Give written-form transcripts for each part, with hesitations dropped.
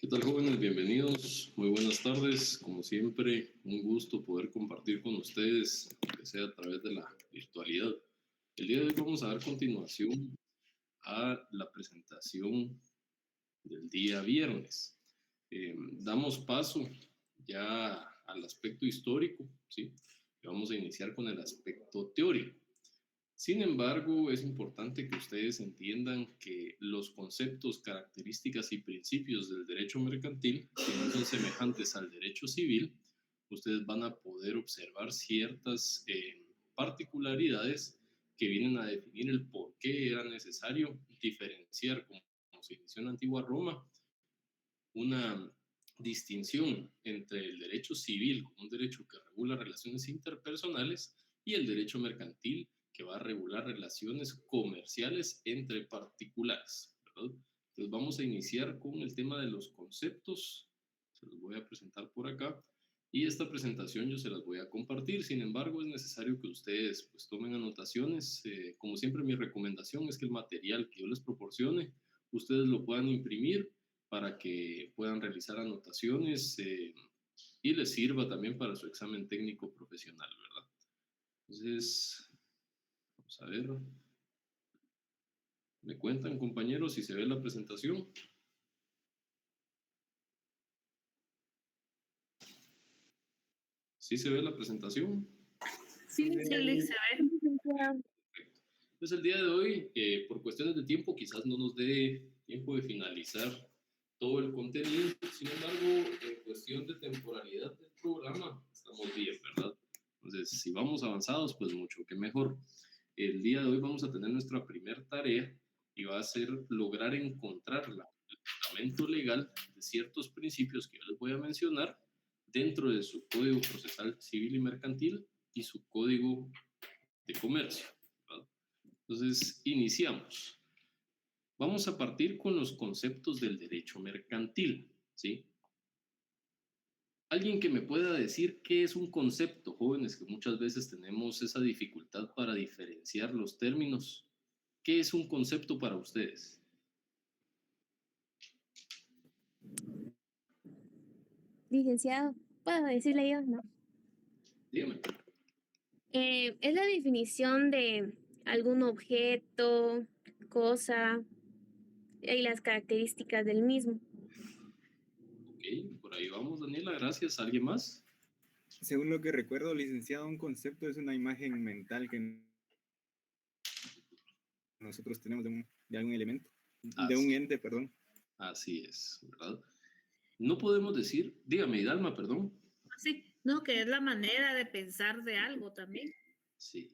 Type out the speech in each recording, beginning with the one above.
¿Qué tal, jóvenes? Bienvenidos, muy buenas tardes. Como siempre, un gusto poder compartir con ustedes, aunque sea a través de la virtualidad. El día de hoy vamos a dar continuación a la presentación del día viernes. Damos paso ya al aspecto histórico, ¿sí? Y vamos a iniciar con el aspecto teórico. Sin embargo, es importante que ustedes entiendan que los conceptos, características y principios del derecho mercantil, si no son semejantes al derecho civil, ustedes van a poder observar ciertas particularidades que vienen a definir el por qué era necesario diferenciar, como se inició en la antigua Roma, una distinción entre el derecho civil, como un derecho que regula relaciones interpersonales, y el derecho mercantil, que va a regular relaciones comerciales entre particulares, ¿verdad? Entonces vamos a iniciar con el tema de los conceptos. Se los voy a presentar por acá. Y esta presentación yo se las voy a compartir. Sin embargo, es necesario que ustedes pues, tomen anotaciones. Como siempre, mi recomendación es que el material que yo les proporcione, ustedes lo puedan imprimir para que puedan realizar anotaciones y les sirva también para su examen técnico profesional, ¿verdad? Entonces, vamos a ver. ¿Me cuentan, compañeros, si se ve la presentación? ¿Sí se ve la presentación? Sí, Alex, a ver. Perfecto. Entonces, el día de hoy, por cuestiones de tiempo, quizás no nos dé tiempo de finalizar todo el contenido. Sin embargo, en cuestión de temporalidad del programa, estamos bien, ¿verdad? Entonces, si vamos avanzados, pues mucho que mejor. El día de hoy vamos a tener nuestra primera tarea y va a ser lograr encontrar el fundamento legal de ciertos principios que yo les voy a mencionar dentro de su Código Procesal Civil y Mercantil y su Código de Comercio, ¿verdad? Entonces, iniciamos. Vamos a partir con los conceptos del derecho mercantil, ¿sí? Alguien que me pueda decir qué es un concepto, jóvenes, que muchas veces tenemos esa dificultad para diferenciar los términos. ¿Qué es un concepto para ustedes? Licenciado, ¿puedo decirle yo? No. Dígame. Es la definición de algún objeto, cosa y las características del mismo. Ok, por ahí vamos, Daniela, gracias. ¿Alguien más? Según lo que recuerdo, licenciado, un concepto es una imagen mental que nosotros tenemos de algún elemento, de un ente, perdón. Así es, ¿verdad? No podemos decir, dígame, Hidalma, perdón. Sí, no, que es la manera de pensar de algo también. Sí,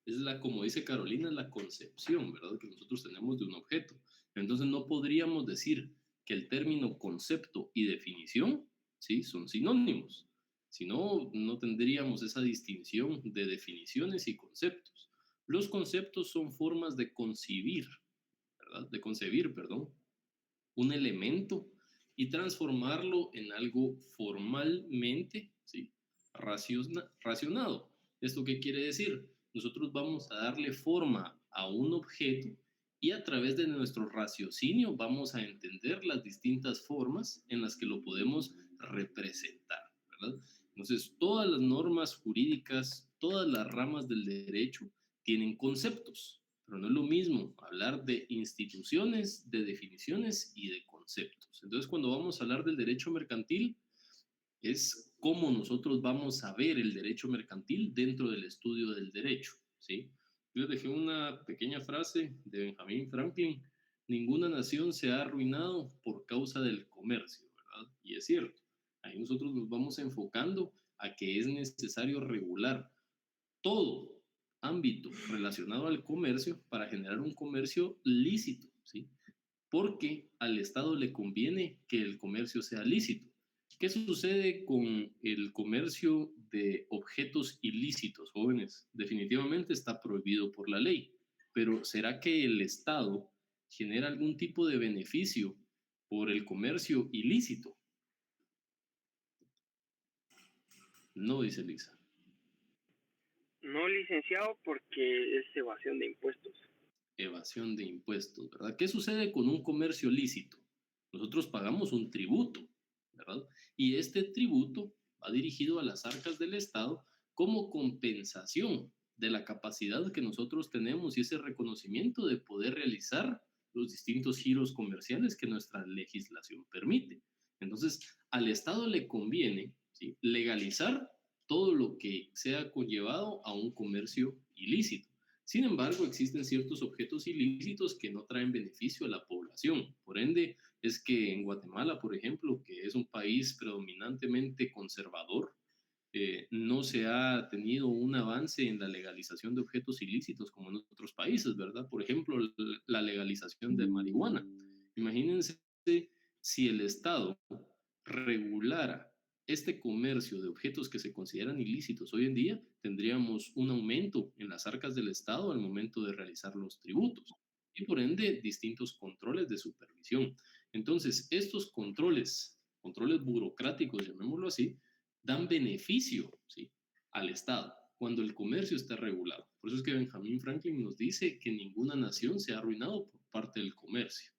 es la, como dice Carolina, la concepción, ¿verdad? Que nosotros tenemos de un objeto. Entonces no podríamos decir que el término concepto y definición, ¿sí? Son sinónimos. Si no, no tendríamos esa distinción de definiciones y conceptos. Los conceptos son formas de concebir, ¿verdad? De concebir, perdón, un elemento y transformarlo en algo formalmente, ¿sí? Racionado. ¿Esto qué quiere decir? Nosotros vamos a darle forma a un objeto y a través de nuestro raciocinio vamos a entender las distintas formas en las que lo podemos representar, ¿verdad? Entonces, todas las normas jurídicas, todas las ramas del derecho tienen conceptos, pero no es lo mismo hablar de instituciones, de definiciones y de conceptos. Entonces, cuando vamos a hablar del derecho mercantil, es cómo nosotros vamos a ver el derecho mercantil dentro del estudio del derecho, ¿sí? Yo les dejé una pequeña frase de Benjamin Franklin: ninguna nación se ha arruinado por causa del comercio, ¿verdad? Y es cierto, ahí nosotros nos vamos enfocando a que es necesario regular todo ámbito relacionado al comercio para generar un comercio lícito, ¿sí? Porque al Estado le conviene que el comercio sea lícito. ¿Qué sucede con el comercio de objetos ilícitos, jóvenes? Definitivamente está prohibido por la ley, pero ¿será que el Estado genera algún tipo de beneficio por el comercio ilícito? No, dice Lisa. No, licenciado, porque es evasión de impuestos. Evasión de impuestos, ¿verdad? ¿Qué sucede con un comercio lícito? Nosotros pagamos un tributo, ¿verdad? Y este tributo va dirigido a las arcas del Estado como compensación de la capacidad que nosotros tenemos y ese reconocimiento de poder realizar los distintos giros comerciales que nuestra legislación permite. Entonces, al Estado le conviene, ¿sí?, legalizar todo lo que sea conllevado a un comercio ilícito. Sin embargo, existen ciertos objetos ilícitos que no traen beneficio a la población. Por ende, es que en Guatemala, por ejemplo, que es un país predominantemente conservador, no se ha tenido un avance en la legalización de objetos ilícitos como en otros países, ¿verdad? Por ejemplo, la legalización de marihuana. Imagínense si el Estado regulara este comercio de objetos que se consideran ilícitos hoy en día, tendríamos un aumento en las arcas del Estado al momento de realizar los tributos y por ende distintos controles de supervisión. Entonces, estos controles burocráticos, llamémoslo así, dan beneficio, ¿sí?, al Estado cuando el comercio está regulado. Por eso es que Benjamin Franklin nos dice que ninguna nación se ha arruinado por parte del comercio.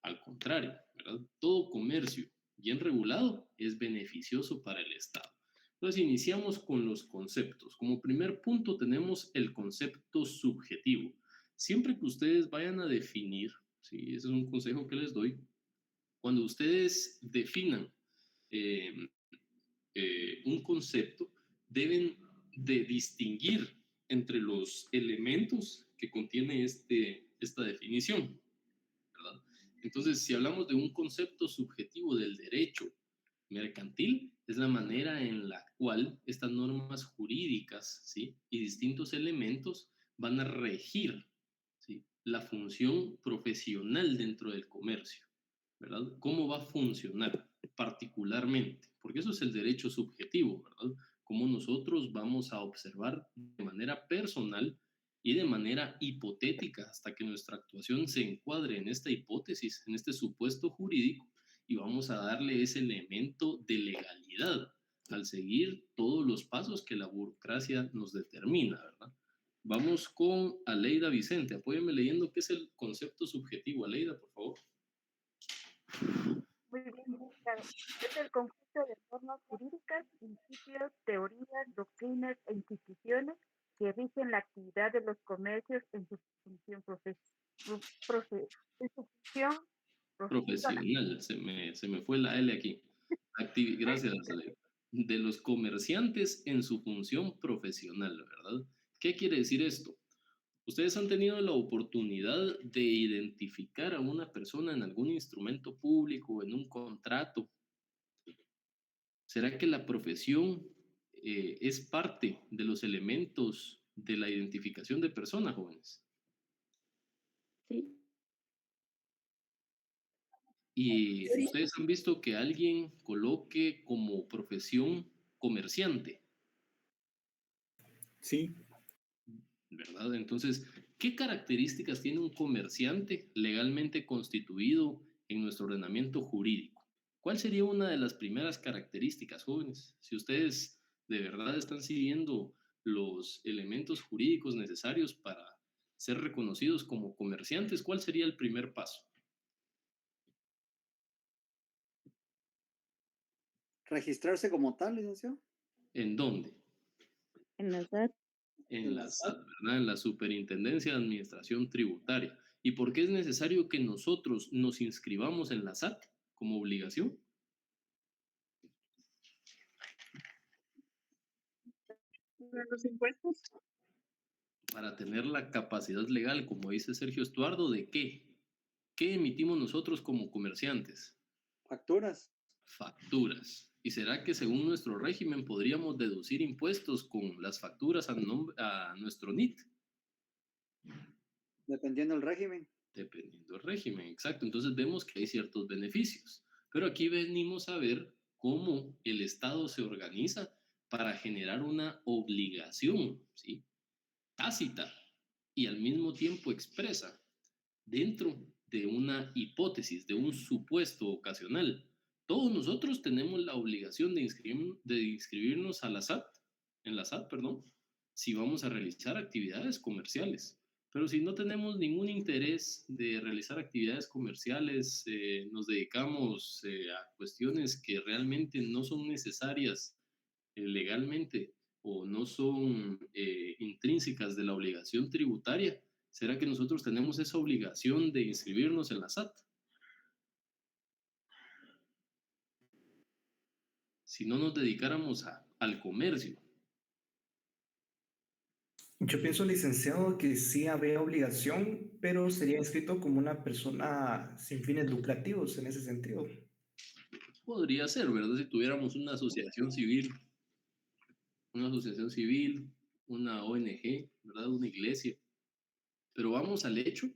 Al contrario, ¿verdad? Todo comercio bien regulado es beneficioso para el Estado. Entonces iniciamos con los conceptos. Como primer punto tenemos el concepto subjetivo. Siempre que ustedes vayan a definir, ¿sí?, ese es un consejo que les doy, cuando ustedes definan eh, un concepto, deben de distinguir entre los elementos que contiene esta definición, ¿verdad? Entonces, si hablamos de un concepto subjetivo del derecho mercantil, es la manera en la cual estas normas jurídicas, ¿sí?, y distintos elementos van a regir, ¿sí?, la función profesional dentro del comercio, ¿verdad? ¿Cómo va a funcionar particularmente? Porque eso es el derecho subjetivo, ¿verdad? Cómo nosotros vamos a observar de manera personal y de manera hipotética hasta que nuestra actuación se encuadre en esta hipótesis, en este supuesto jurídico, y vamos a darle ese elemento de legalidad al seguir todos los pasos que la burocracia nos determina, ¿verdad? Vamos con Aleida Vicente. Apóyeme leyendo qué es el concepto subjetivo. Aleida, por favor. Muy bien, claro. Es el conjunto de normas jurídicas, principios, teorías, doctrinas e instituciones que rigen la actividad de los comercios en su función en su función profesional. Profesional, se me fue la L aquí. Gracias, Aleida. De los comerciantes en su función profesional, ¿verdad? ¿Qué quiere decir esto? Ustedes han tenido la oportunidad de identificar a una persona en algún instrumento público, en un contrato. ¿Será que la profesión es parte de los elementos de la identificación de personas, jóvenes? Sí. Y ustedes han visto que alguien coloque como profesión comerciante, Sí, ¿verdad? Entonces, ¿qué características tiene un comerciante legalmente constituido en nuestro ordenamiento jurídico? ¿Cuál sería una de las primeras características, jóvenes? Si ustedes de verdad están siguiendo los elementos jurídicos necesarios para ser reconocidos como comerciantes, ¿cuál sería el primer paso? Registrarse como tal, licenciado. ¿En dónde? En la SAT. En la SAT, ¿verdad? En la Superintendencia de Administración Tributaria. ¿Y por qué es necesario que nosotros nos inscribamos en la SAT como obligación? Los impuestos. Para tener la capacidad legal, como dice Sergio Estuardo, ¿de qué? ¿Qué emitimos nosotros como comerciantes? Facturas. Facturas. ¿Y será que según nuestro régimen podríamos deducir impuestos con las facturas a nuestro NIT? Dependiendo del régimen. Dependiendo del régimen, exacto. Entonces vemos que hay ciertos beneficios. Pero aquí venimos a ver cómo el Estado se organiza para generar una obligación, ¿sí?, tácita y al mismo tiempo expresa dentro de una hipótesis, de un supuesto ocasional. Todos nosotros tenemos la obligación de inscribirnos a la SAT, en la SAT, perdón, si vamos a realizar actividades comerciales. Pero si no tenemos ningún interés de realizar actividades comerciales, nos dedicamos a cuestiones que realmente no son necesarias legalmente o no son intrínsecas de la obligación tributaria, ¿será que nosotros tenemos esa obligación de inscribirnos en la SAT? Si no nos dedicáramos al comercio. Yo pienso, licenciado, que sí habría obligación, pero sería inscrito como una persona sin fines lucrativos en ese sentido. Podría ser, ¿verdad? Si tuviéramos una asociación civil, una ONG, ¿verdad? Una iglesia. Pero vamos al hecho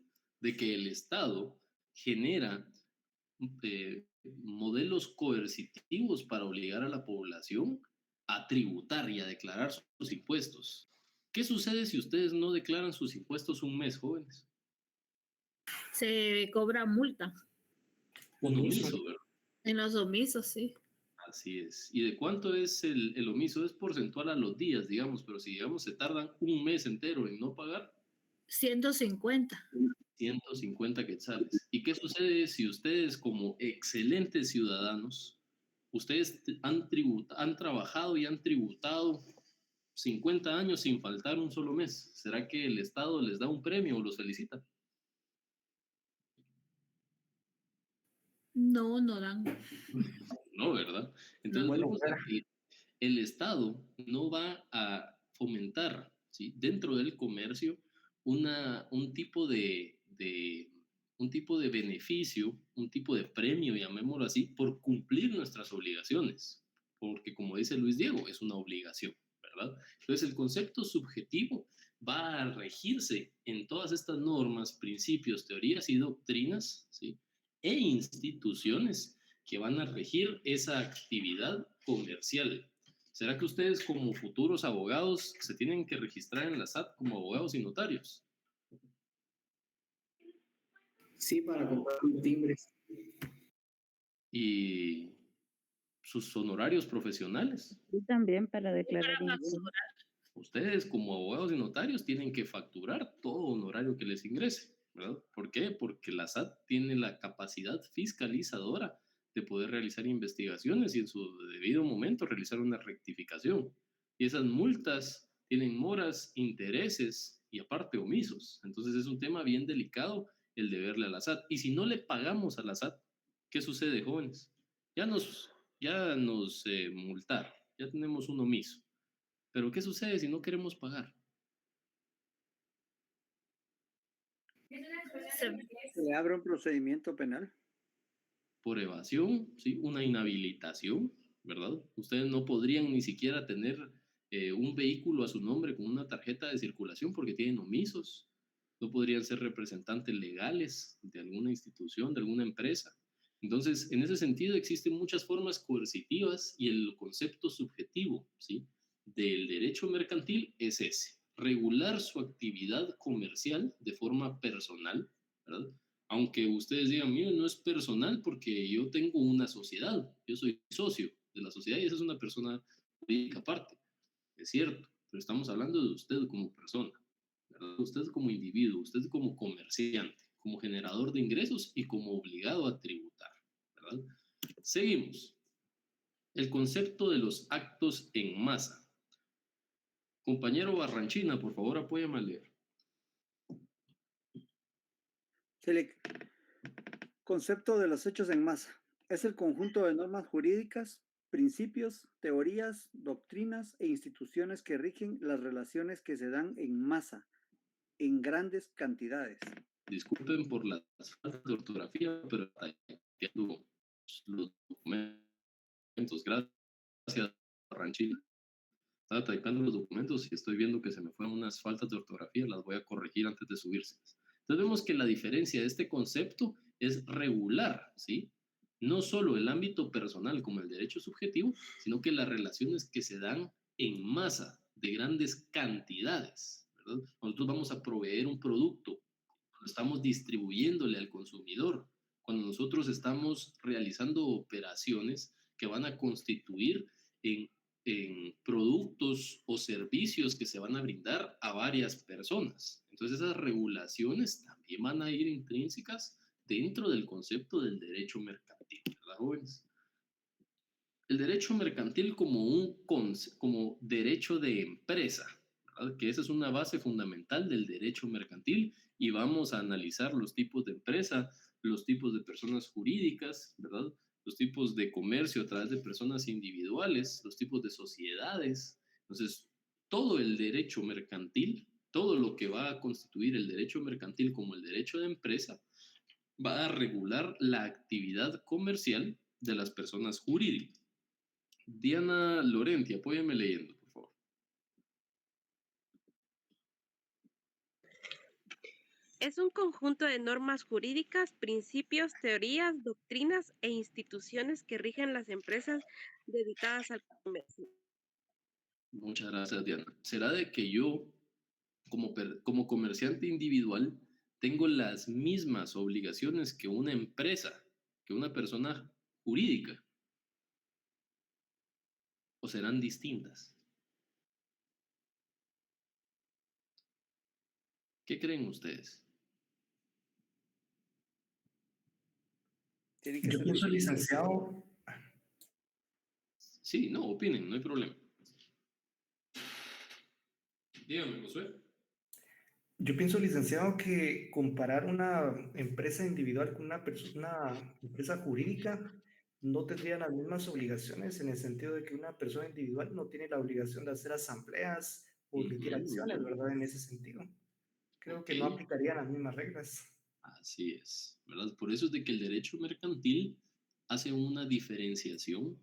de que el Estado genera modelos coercitivos para obligar a la población a tributar y a declarar sus impuestos. ¿Qué sucede si ustedes no declaran sus impuestos un mes, jóvenes? Se cobra multa Un omiso, ¿verdad? en los omisos, sí. Así es. ¿Y de cuánto es el omiso? Es porcentual a los días, digamos, pero si, digamos, se tardan un mes entero en no pagar, 150. 150 quetzales. ¿Y qué sucede si ustedes, como excelentes ciudadanos, ustedes han trabajado y han tributado 50 años sin faltar un solo mes? ¿Será que el Estado les da un premio o los felicita? No, no dan. No, ¿verdad? Entonces, Bueno, vemos que el Estado no va a fomentar, ¿sí?, dentro del comercio un tipo un tipo de beneficio, un tipo de premio, llamémoslo así, por cumplir nuestras obligaciones. Porque como dice Luis Diego, es una obligación, ¿verdad? Entonces el concepto subjetivo va a regirse en todas estas normas, principios, teorías y doctrinas, ¿sí?, e instituciones que van a regir esa actividad comercial. ¿Será que ustedes como futuros abogados se tienen que registrar en la SAT como abogados y notarios? sí, para comprar los timbres. Y sus honorarios profesionales. Y también para declarar Para ingresos. Ustedes como abogados y notarios tienen que facturar todo honorario que les ingrese, ¿verdad? ¿Por qué? Porque la SAT tiene la capacidad fiscalizadora de poder realizar investigaciones y en su debido momento realizar una rectificación. Y esas multas tienen moras, intereses y aparte omisos. Entonces es un tema bien delicado el deberle a la SAT. Y si no le pagamos a la SAT, ¿qué sucede, jóvenes? Ya nos multaron, ya tenemos un omiso. Pero ¿qué sucede si no queremos pagar? Se le abre un procedimiento penal. Por evasión, ¿sí? Una inhabilitación, ¿verdad? Ustedes no podrían ni siquiera tener un vehículo a su nombre con una tarjeta de circulación porque tienen omisos. No podrían ser representantes legales de alguna institución, de alguna empresa. Entonces, en ese sentido, existen muchas formas coercitivas y el concepto subjetivo, ¿sí?, del derecho mercantil es ese: regular su actividad comercial de forma personal, ¿verdad? Aunque ustedes digan, mire, no es personal porque yo tengo una sociedad, yo soy socio de la sociedad y esa es una persona jurídica aparte, es cierto, pero estamos hablando de usted como persona, ¿verdad? Usted como individuo, usted como comerciante, como generador de ingresos y como obligado a tributar, ¿verdad? Seguimos. El concepto de los actos en masa. Compañero Barranchina, por favor, apóyame a leer. Concepto de los hechos en masa. Es el conjunto de normas jurídicas, principios, teorías, doctrinas e instituciones que rigen las relaciones que se dan en masa, en grandes cantidades. Disculpen por las faltas de ortografía, pero typeando los documentos. Gracias, Barranchina. Estaba typando los documentos y estoy viendo que se me fueron unas faltas de ortografía, las voy a corregir antes de subírselas. Entonces vemos que la diferencia de este concepto es regular, ¿sí? No solo el ámbito personal como el derecho subjetivo, sino que las relaciones que se dan en masa, de grandes cantidades, ¿verdad? Nosotros vamos a proveer un producto, cuando estamos distribuyéndole al consumidor, cuando nosotros estamos realizando operaciones que van a constituir en en productos o servicios que se van a brindar a varias personas. Entonces esas regulaciones también van a ir intrínsecas dentro del concepto del derecho mercantil, ¿verdad, jóvenes? El derecho mercantil como derecho de empresa, ¿verdad? Que esa es una base fundamental del derecho mercantil y vamos a analizar los tipos de empresa, los tipos de personas jurídicas, ¿verdad? Los tipos de comercio a través de personas individuales, los tipos de sociedades. Entonces, todo el derecho mercantil, todo lo que va a constituir el derecho mercantil como el derecho de empresa, va a regular la actividad comercial de las personas jurídicas. Diana Lorenti, apóyame leyendo, por favor. Es un conjunto de normas jurídicas, principios, teorías, doctrinas e instituciones que rigen las empresas dedicadas al comercio. Muchas gracias, Diana. ¿Será de que yo, como comerciante individual, tengo las mismas obligaciones que una empresa, que una persona jurídica? ¿O serán distintas? ¿Qué creen ustedes? Tiene que Yo ser pienso, distinto. licenciado, Sí, no, opinen, no hay problema. Dígame, Josué. yo pienso, licenciado, que comparar una empresa individual con una empresa jurídica no tendría las mismas obligaciones en el sentido de que una persona individual no tiene la obligación de hacer asambleas o emitir acciones, ¿verdad? En ese sentido. Creo Ok, que no aplicarían las mismas reglas. así es, ¿verdad? Por eso es de que el derecho mercantil hace una diferenciación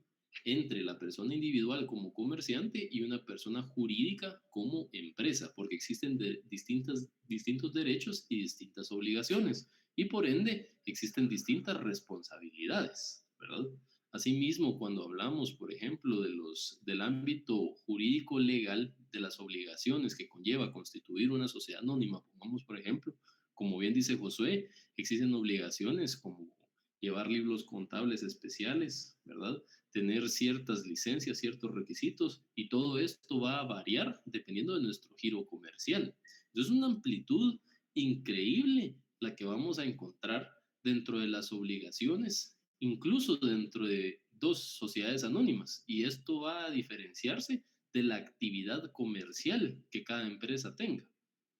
entre la persona individual como comerciante y una persona jurídica como empresa, porque existen distintos derechos y distintas obligaciones, y por ende existen distintas responsabilidades, ¿verdad? Asimismo, cuando hablamos, por ejemplo, del ámbito jurídico legal, de las obligaciones que conlleva constituir una sociedad anónima, pongamos, por ejemplo, como bien dice Josué, existen obligaciones como llevar libros contables especiales, ¿verdad? Tener ciertas licencias, ciertos requisitos, y todo esto va a variar dependiendo de nuestro giro comercial. Entonces, es una amplitud increíble la que vamos a encontrar dentro de las obligaciones, incluso dentro de dos sociedades anónimas, y esto va a diferenciarse de la actividad comercial que cada empresa tenga,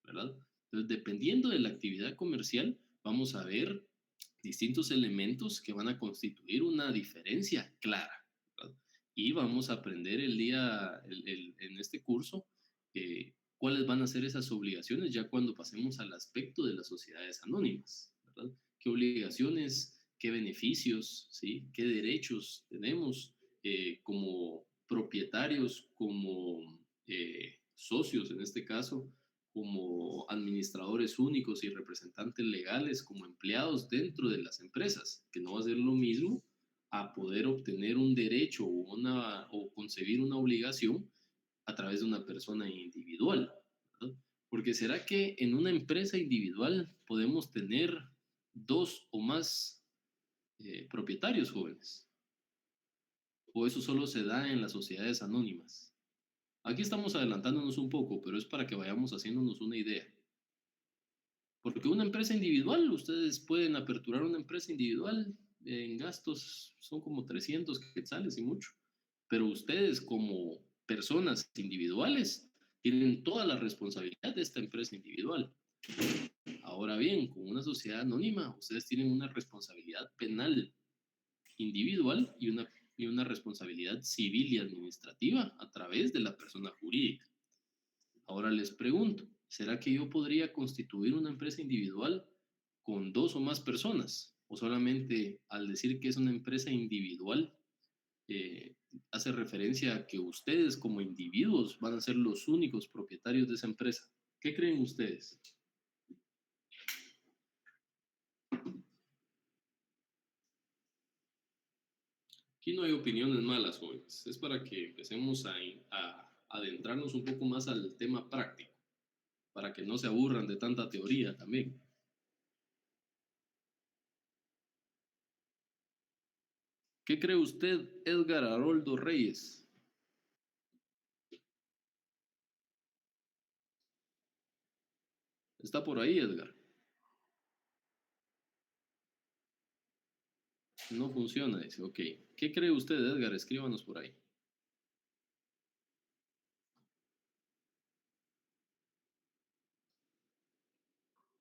¿verdad? Entonces, dependiendo de la actividad comercial, vamos a ver distintos elementos que van a constituir una diferencia clara, ¿verdad? Y vamos a aprender en este curso cuáles van a ser esas obligaciones ya cuando pasemos al aspecto de las sociedades anónimas, ¿verdad? ¿Qué obligaciones, qué beneficios, ¿sí? ¿Qué derechos tenemos como propietarios, como socios en este caso? Como administradores únicos y representantes legales, como empleados dentro de las empresas, que no va a ser lo mismo a poder obtener un derecho o concebir una obligación a través de una persona individual, ¿verdad? Porque será que en una empresa individual podemos tener dos o más propietarios jóvenes, o eso solo se da en las sociedades anónimas. Aquí estamos adelantándonos un poco, pero es para que vayamos haciéndonos una idea. Porque una empresa individual, ustedes pueden aperturar una empresa individual en gastos, son como 300 quetzales y mucho. Pero ustedes como personas individuales tienen toda la responsabilidad de esta empresa individual. Ahora bien, con una sociedad anónima, ustedes tienen una responsabilidad penal individual y una responsabilidad civil y administrativa a través de la persona jurídica. Ahora les pregunto, ¿será que yo podría constituir una empresa individual con dos o más personas? ¿O solamente al decir que es una empresa individual hace referencia a que ustedes como individuos van a ser los únicos propietarios de esa empresa? ¿Qué creen ustedes? Aquí no hay opiniones malas, jóvenes. Es para que empecemos a adentrarnos un poco más al tema práctico, para que no se aburran de tanta teoría también. ¿Qué cree usted, Edgar Haroldo Reyes? Está por ahí, Edgar. No funciona, dice. Ok. ¿Qué cree usted, Edgar? Escríbanos por ahí.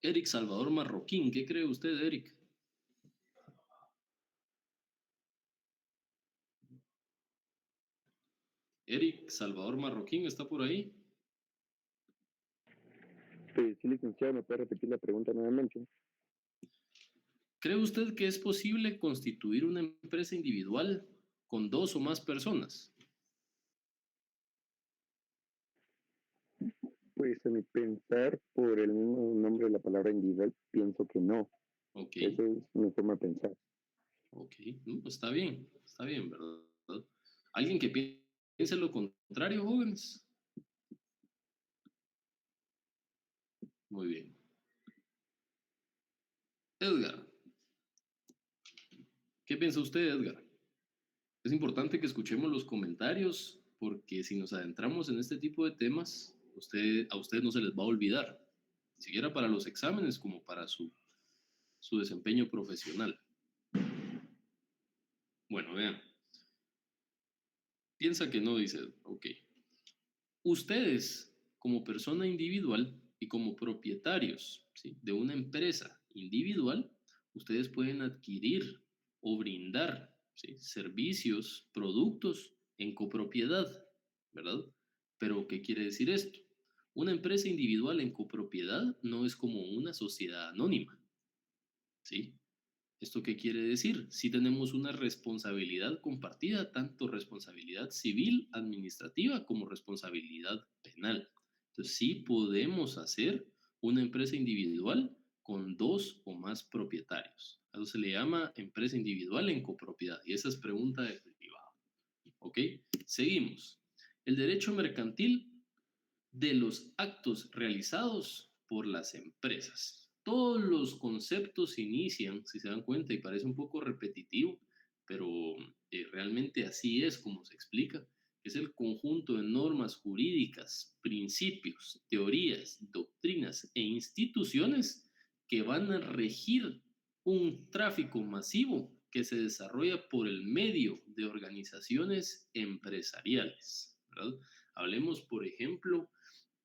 Eric Salvador Marroquín. ¿Qué cree usted, Eric? Eric Salvador Marroquín, ¿está por ahí? Sí, licenciado, ¿me puede repetir la pregunta nuevamente? ¿Cree usted que es posible constituir una empresa individual con 2 o más personas? Pues a mi pensar, por el mismo nombre de la palabra individual, pienso que no. Ok. Esa es mi forma de pensar. Ok, pues está bien, ¿verdad? ¿Alguien que piense lo contrario, jóvenes? Muy bien. Edgar, ¿qué piensa usted, Edgar? Es importante que escuchemos los comentarios porque si nos adentramos en este tipo de temas, a usted no se les va a olvidar, ni siquiera para los exámenes como para su desempeño profesional. Bueno, vean. Piensa que no, dice, ok. Ustedes, como persona individual y como propietarios, ¿sí?, de una empresa individual, ustedes pueden adquirir o brindar, ¿sí?, servicios, productos en copropiedad, ¿verdad? Pero, ¿qué quiere decir esto? Una empresa individual en copropiedad no es como una sociedad anónima, ¿sí? ¿Esto qué quiere decir? Si tenemos una responsabilidad compartida, tanto responsabilidad civil, administrativa, como responsabilidad penal. Entonces, sí podemos hacer una empresa individual con 2 o más propietarios. A eso se le llama empresa individual en copropiedad. Y esa es pregunta de privado. ¿Ok? Seguimos. El derecho mercantil de los actos realizados por las empresas. Todos los conceptos inician, si se dan cuenta, y parece un poco repetitivo, pero realmente así es como se explica, es el conjunto de normas jurídicas, principios, teorías, doctrinas e instituciones que van a regir un tráfico masivo que se desarrolla por el medio de organizaciones empresariales, ¿verdad? Hablemos, por ejemplo,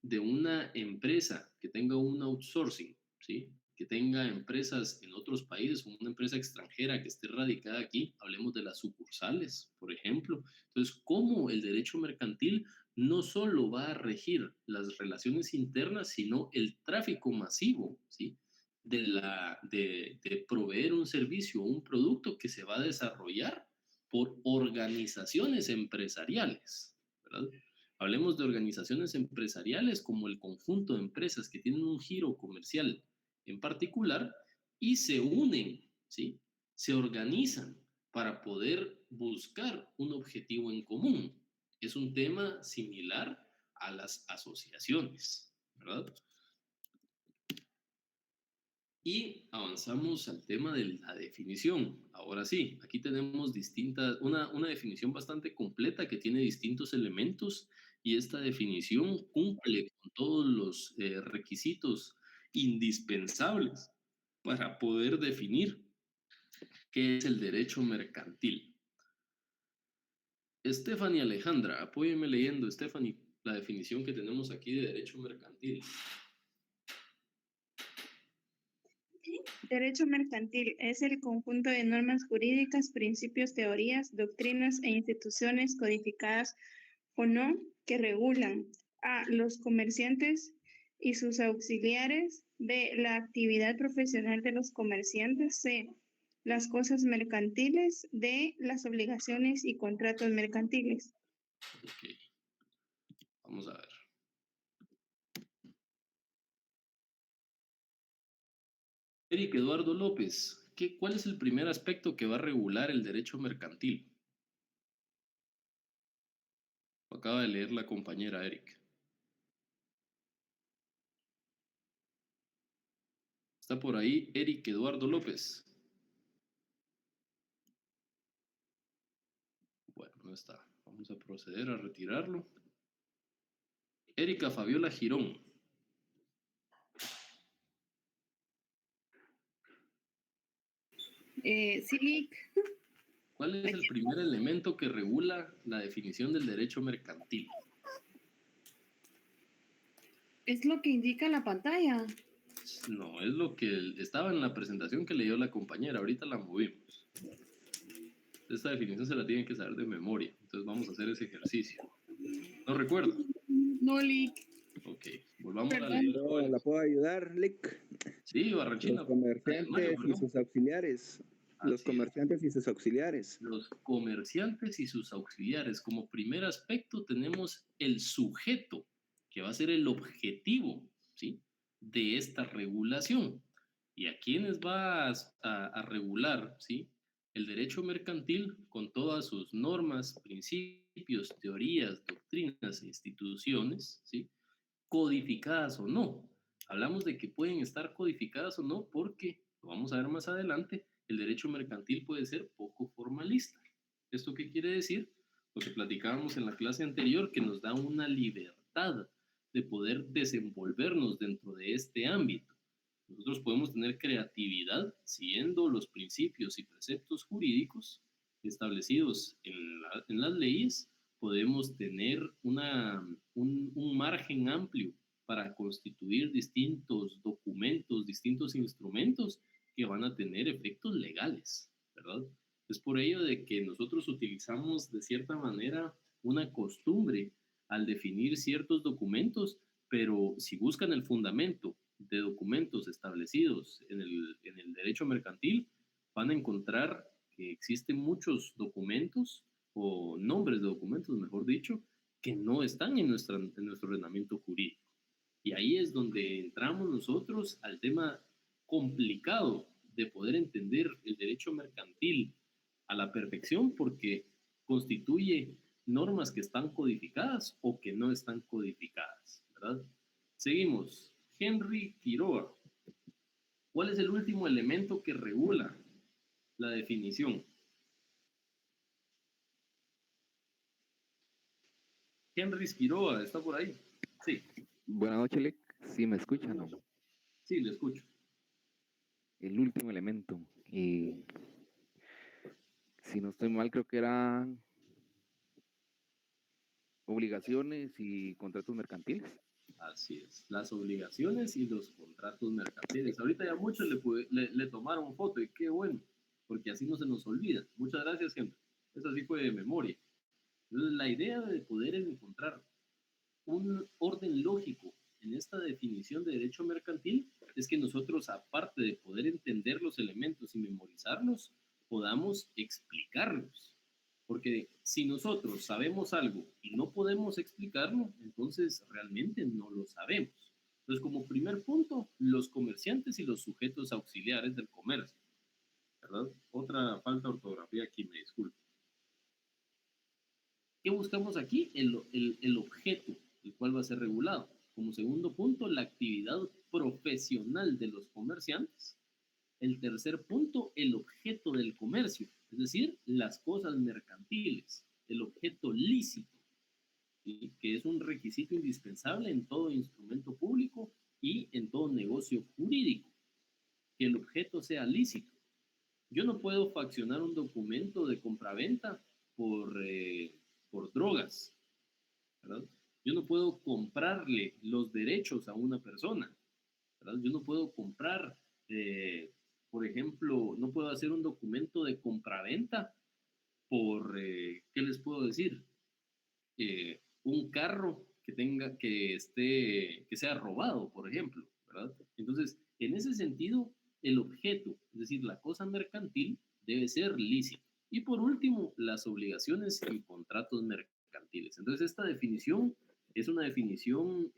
de una empresa que tenga un outsourcing, ¿sí?, que tenga empresas en otros países, una empresa extranjera que esté radicada aquí, hablemos de las sucursales, por ejemplo. Entonces, ¿cómo el derecho mercantil no solo va a regir las relaciones internas, sino el tráfico masivo, ¿sí?, de proveer un servicio o un producto que se va a desarrollar por organizaciones empresariales, ¿verdad? Hablemos de organizaciones empresariales como el conjunto de empresas que tienen un giro comercial en particular y se unen, ¿sí? Se organizan para poder buscar un objetivo en común. Es un tema similar a las asociaciones, ¿verdad? Y avanzamos al tema de la definición. Ahora sí, aquí tenemos una definición bastante completa que tiene distintos elementos y esta definición cumple con todos los requisitos indispensables para poder definir qué es el derecho mercantil. Stephanie Alejandra, apóyeme leyendo, Stephanie, la definición que tenemos aquí de derecho mercantil. Derecho mercantil es el conjunto de normas jurídicas, principios, teorías, doctrinas e instituciones codificadas o no que regulan a los comerciantes y sus auxiliares, b, la actividad profesional de los comerciantes, c, las cosas mercantiles, d, las obligaciones y contratos mercantiles. Ok, vamos a ver. Eric Eduardo López, ¿cuál es el primer aspecto que va a regular el derecho mercantil? Lo acaba de leer la compañera Eric. Está por ahí Eric Eduardo López. Bueno, no está. Vamos a proceder a retirarlo. Erika Fabiola Girón. Silic. ¿Cuál es el primer elemento que regula la definición del derecho mercantil? Es lo que indica la pantalla. No, es lo que estaba en la presentación que leyó la compañera. Ahorita la movimos. Esta definición se la tienen que saber de memoria. Entonces vamos a hacer ese ejercicio. No recuerdo. No, Lic. Ok, volvamos a Perdón. leer. ¿La puedo ayudar, Lick? Sí, Barranchina. Los comerciantes Mario, y perdón. sus auxiliares. Los Así es. comerciantes y sus auxiliares. Los comerciantes y sus auxiliares. Como primer aspecto tenemos el sujeto, que va a ser el objetivo, ¿sí?, de esta regulación. ¿Y a quiénes va a regular, ¿sí?, el derecho mercantil con todas sus normas, principios, teorías, doctrinas e instituciones, ¿sí?, codificadas o no? Hablamos de que pueden estar codificadas o no porque, lo vamos a ver más adelante, el derecho mercantil puede ser poco formalista. ¿Esto qué quiere decir? Lo que platicábamos en la clase anterior, que nos da una libertad de poder desenvolvernos dentro de este ámbito. Nosotros podemos tener creatividad siguiendo los principios y preceptos jurídicos establecidos en las leyes. Podemos tener un margen amplio para constituir distintos documentos, distintos instrumentos que van a tener efectos legales, ¿verdad? Es por ello de que nosotros utilizamos de cierta manera una costumbre al definir ciertos documentos, pero si buscan el fundamento de documentos establecidos en el derecho mercantil, van a encontrar que existen muchos documentos o nombres de documentos, mejor dicho, que no están en nuestro ordenamiento jurídico. Y ahí es donde entramos nosotros al tema complicado de poder entender el derecho mercantil a la perfección, porque constituye normas que están codificadas o que no están codificadas, ¿verdad? Seguimos. Henry Quiroga. ¿Cuál es el último elemento que regula la definición? Henry Quiroga, ¿está por ahí? Sí. Buenas noches, Lick. ¿Sí me escuchan o no? Sí, le escucho. El último elemento. Si no estoy mal, creo que eran obligaciones y contratos mercantiles. Así es, las obligaciones y los contratos mercantiles. Ahorita ya muchos le tomaron foto y qué bueno, porque así no se nos olvida. Muchas gracias, gente. Eso sí fue de memoria. Entonces, la idea de poder encontrar un orden lógico en esta definición de derecho mercantil es que nosotros, aparte de poder entender los elementos y memorizarlos, podamos explicarlos. Porque si nosotros sabemos algo y no podemos explicarlo, entonces realmente no lo sabemos. Entonces, como primer punto, los comerciantes y los sujetos auxiliares del comercio, ¿verdad? Otra falta de ortografía aquí, me disculpo. ¿Qué buscamos aquí? El objeto, el cual va a ser regulado. Como segundo punto, la actividad profesional de los comerciantes. El tercer punto, el objeto del comercio, es decir, las cosas mercantiles, el objeto lícito, ¿sí?, que es un requisito indispensable en todo instrumento público y en todo negocio jurídico, que el objeto sea lícito. Yo no puedo faccionar un documento de compraventa por drogas, ¿verdad? Yo no puedo comprarle los derechos a una persona, ¿verdad? Yo no puedo comprar, por ejemplo, no puedo hacer un documento de compraventa por, ¿qué les puedo decir? Un carro que sea robado, por ejemplo, ¿verdad? Entonces, en ese sentido, el objeto, es decir, la cosa mercantil, debe ser lícita. Y por último, las obligaciones y contratos mercantiles. Entonces, esta definición es una definición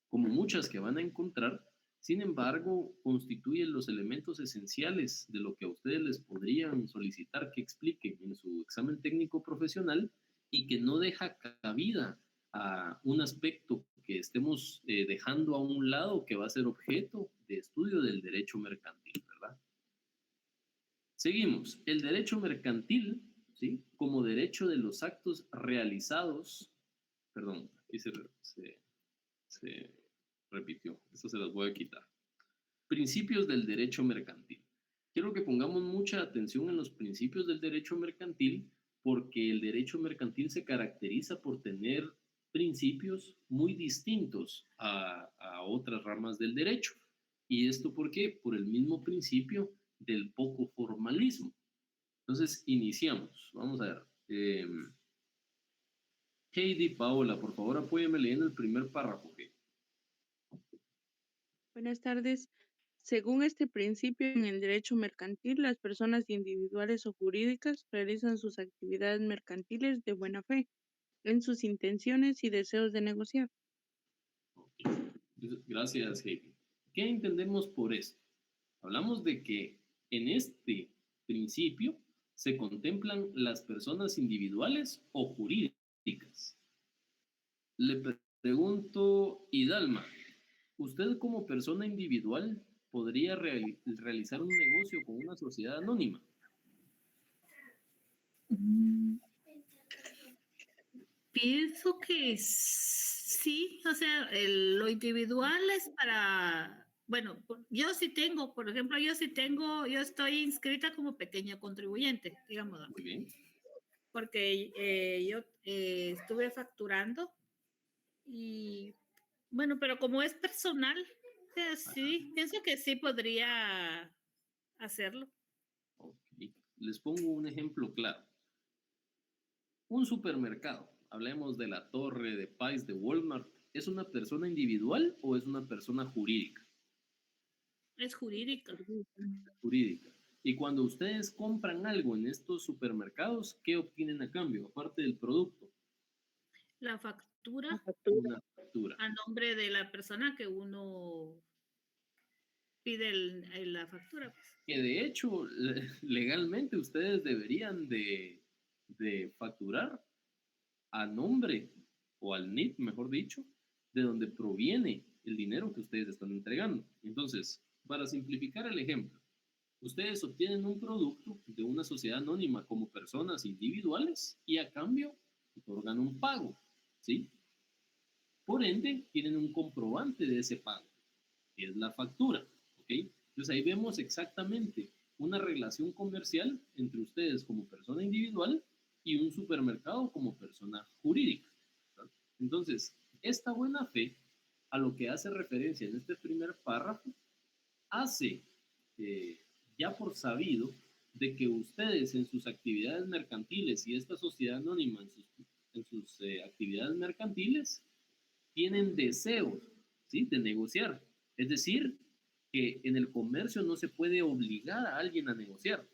como muchas que van a encontrar, sin embargo, constituyen los elementos esenciales de lo que a ustedes les podrían solicitar que expliquen en su examen técnico profesional y que no deja cabida a un aspecto que estemos dejando a un lado que va a ser objeto de estudio del derecho mercantil, ¿verdad? Seguimos. El derecho mercantil, ¿sí?, como derecho de los actos realizados, perdón, aquí se repitió, esto se las voy a quitar. Principios del derecho mercantil. Quiero que pongamos mucha atención en los principios del derecho mercantil, porque el derecho mercantil se caracteriza por tener principios muy distintos a otras ramas del derecho. ¿Y esto por qué? Por el mismo principio del poco formalismo. Entonces, iniciamos. Vamos a ver. Heidi, Paola, por favor, apóyame leyendo el primer párrafo. Buenas tardes. Según este principio, en el derecho mercantil, las personas individuales o jurídicas realizan sus actividades mercantiles de buena fe, en sus intenciones y deseos de negociar. Gracias, Heidi. ¿Qué entendemos por esto? Hablamos de que en este principio se contemplan las personas individuales o jurídicas. Le pregunto, Hidalma, ¿usted como persona individual podría realizar un negocio con una sociedad anónima? Pienso que sí, o sea, lo individual es para, bueno, yo sí tengo, por ejemplo, yo estoy inscrita como pequeño contribuyente, digamos, ¿no? Muy bien. Porque yo estuve facturando y, bueno, pero como es personal, sí, pienso que sí podría hacerlo. Ok. Les pongo un ejemplo claro. Un supermercado, hablemos de la Torre, de Pais, de Walmart, ¿es una persona individual o es una persona jurídica? Es jurídica. Jurídica. Y cuando ustedes compran algo en estos supermercados, ¿qué obtienen a cambio, aparte del producto? La factura, Una factura. a nombre de la persona que uno pide la factura. Pues. Que de hecho, legalmente ustedes deberían de facturar a nombre, o al NIP, mejor dicho, de donde proviene el dinero que ustedes están entregando. Entonces, para simplificar el ejemplo, ustedes obtienen un producto de una sociedad anónima como personas individuales y a cambio otorgan un pago, ¿sí? Por ende, tienen un comprobante de ese pago, que es la factura, ¿ok? Entonces ahí vemos exactamente una relación comercial entre ustedes como persona individual y un supermercado como persona jurídica, ¿verdad? Entonces, esta buena fe, a lo que hace referencia en este primer párrafo, hace ya por sabido de que ustedes en sus actividades mercantiles y esta sociedad anónima en sus actividades mercantiles tienen deseos, ¿sí?, de negociar. Es decir, que en el comercio no se puede obligar a alguien a negociar.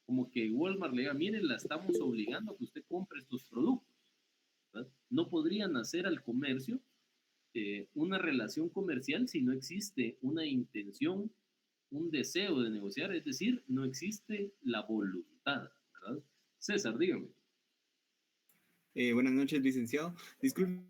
Como que Walmart le diga, miren, la estamos obligando a que usted compre estos productos, ¿verdad? No podrían hacer al comercio una relación comercial si no existe una intención, un deseo de negociar, es decir, no existe la voluntad, ¿verdad? César, dígame. Buenas noches, licenciado. Disculpe.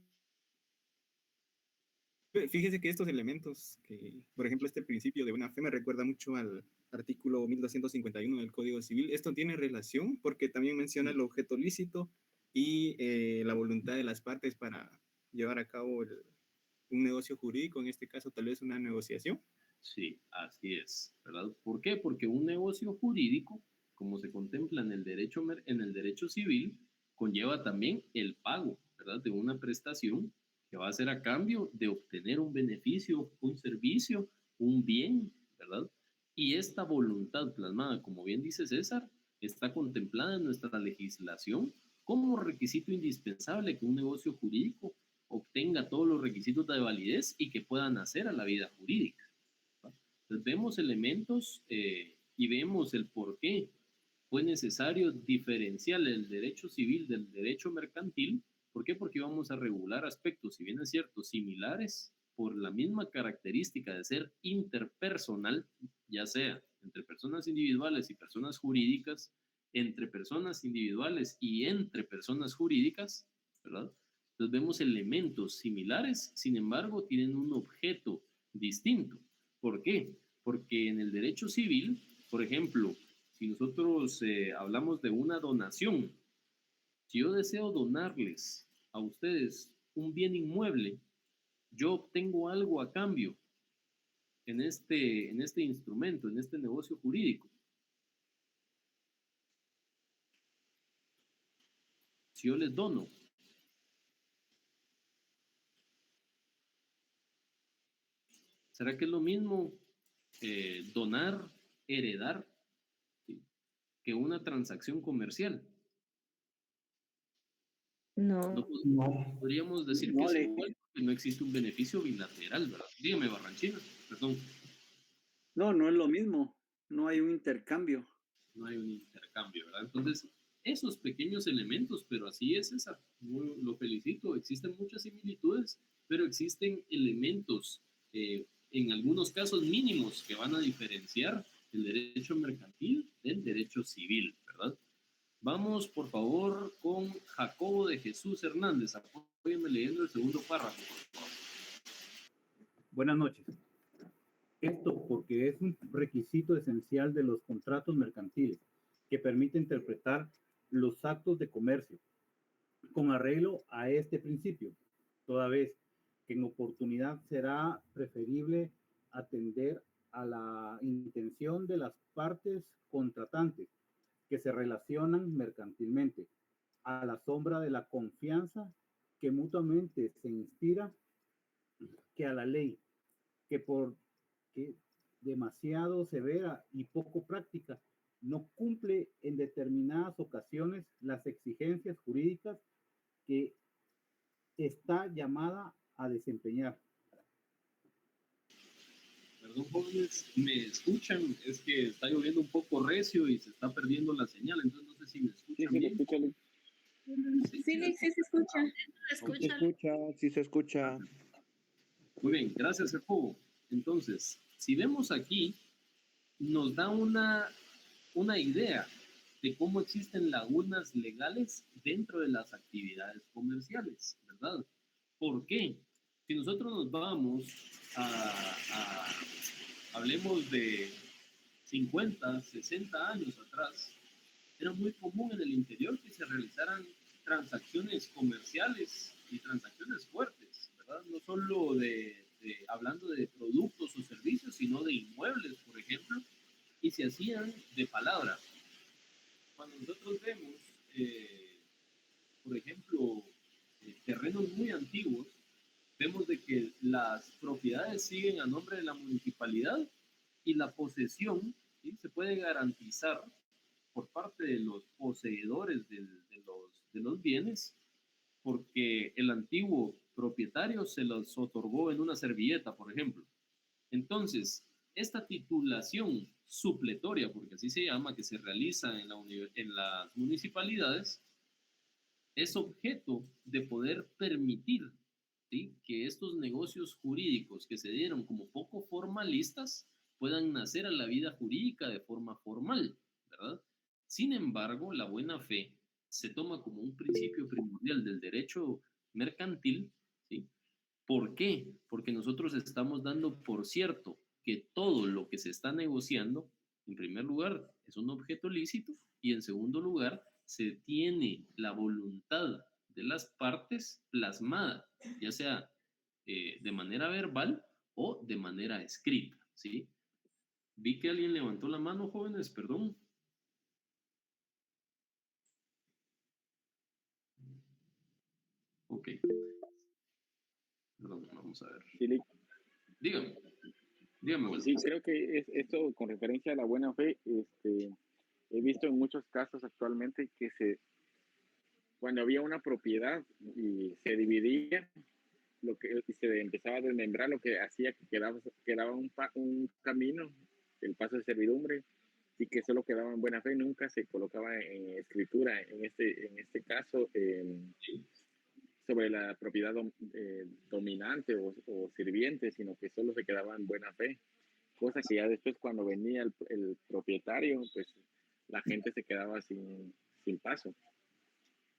Fíjese que estos elementos, que, por ejemplo, este principio de buena fe me recuerda mucho al artículo 1251 del Código Civil. Esto tiene relación porque también menciona el objeto lícito y la voluntad de las partes para llevar a cabo un negocio jurídico, en este caso tal vez una negociación. Sí, así es, ¿verdad? ¿Por qué? Porque un negocio jurídico, como se contempla en el derecho civil, conlleva también el pago, ¿verdad?, de una prestación que va a ser a cambio de obtener un beneficio, un servicio, un bien, ¿verdad? Y esta voluntad plasmada, como bien dice César, está contemplada en nuestra legislación como requisito indispensable que un negocio jurídico obtenga todos los requisitos de validez y que puedan hacer a la vida jurídica. Entonces vemos elementos y vemos el por qué fue necesario diferenciar el derecho civil del derecho mercantil. ¿Por qué? Porque vamos a regular aspectos, si bien es cierto, similares por la misma característica de ser interpersonal, ya sea entre personas individuales y personas jurídicas, entre personas individuales y entre personas jurídicas, ¿verdad? Entonces vemos elementos similares, sin embargo, tienen un objeto distinto. ¿Por qué? Porque en el derecho civil, por ejemplo, si nosotros hablamos de una donación, si yo deseo donarles a ustedes un bien inmueble, yo obtengo algo a cambio en este instrumento, en este negocio jurídico. Si yo les dono, ¿será que es lo mismo donar, heredar, ¿sí? que una transacción comercial? No. No. Podríamos decir que No, es le, igual porque no existe un beneficio bilateral, ¿verdad? Dígame, Barranchina, perdón, no es lo mismo. No hay un intercambio. no hay un intercambio, ¿verdad? Entonces, esos pequeños elementos, pero así es esa, lo felicito, existen muchas similitudes, pero existen elementos, en algunos casos mínimos, que van a diferenciar el derecho mercantil del derecho civil, ¿verdad? Vamos, por favor, con Jacobo de Jesús Hernández. Apóyeme leyendo el segundo párrafo, por favor. Buenas noches. Esto porque es un requisito esencial de los contratos mercantiles que permite interpretar los actos de comercio con arreglo a este principio, toda vez que en oportunidad será preferible atender a la intención de las partes contratantes que se relacionan mercantilmente, a la sombra de la confianza que mutuamente se inspira, que a la ley, que por que demasiado severa y poco práctica no cumple en determinadas ocasiones las exigencias jurídicas que está llamada a desempeñar. Perdón, jóvenes, ¿me escuchan? Es que está lloviendo un poco recio y se está perdiendo la señal, entonces no sé si me escuchan bien. Sí, sí se escucha. Sí se escucha. Muy bien, gracias, Jacobo. Entonces, si vemos aquí, nos da una idea de cómo existen lagunas legales dentro de las actividades comerciales, ¿verdad? ¿Por qué? Si nosotros nos vamos hablemos de 50, 60 años atrás, era muy común en el interior que se realizaran transacciones comerciales y transacciones fuertes, ¿verdad? No solo hablando de productos o servicios, sino de inmuebles, por ejemplo, y se hacían de palabra. Cuando nosotros vemos, por ejemplo, terrenos muy antiguos, vemos de que las propiedades siguen a nombre de la municipalidad y la posesión, ¿sí?, se puede garantizar por parte de los poseedores de los bienes, porque el antiguo propietario se los otorgó en una servilleta, por ejemplo. Entonces, esta titulación supletoria, porque así se llama, que se realiza en las municipalidades, es objeto de poder permitir, ¿sí?, que estos negocios jurídicos que se dieron como poco formalistas puedan nacer a la vida jurídica de forma formal, ¿verdad? Sin embargo, la buena fe se toma como un principio primordial del derecho mercantil, ¿sí? ¿Por qué? Porque nosotros estamos dando por cierto que todo lo que se está negociando, en primer lugar, es un objeto lícito y en segundo lugar, se tiene la voluntad de las partes plasmada, ya sea de manera verbal o de manera escrita, ¿sí? Vi que alguien levantó la mano, jóvenes, perdón. Ok. Perdón, vamos a ver. Sí, Dígame. Dígame, bueno. sí, creo que esto con referencia a la buena fe, he visto en muchos casos actualmente que cuando había una propiedad y se dividía, y se empezaba a desmembrar, lo que hacía que quedaba un camino, el paso de servidumbre, y que solo quedaba en buena fe, nunca se colocaba en escritura, en este caso, sobre la propiedad dominante o sirviente, sino que solo se quedaba en buena fe, cosa que ya después cuando venía el propietario, pues la gente se quedaba sin paso.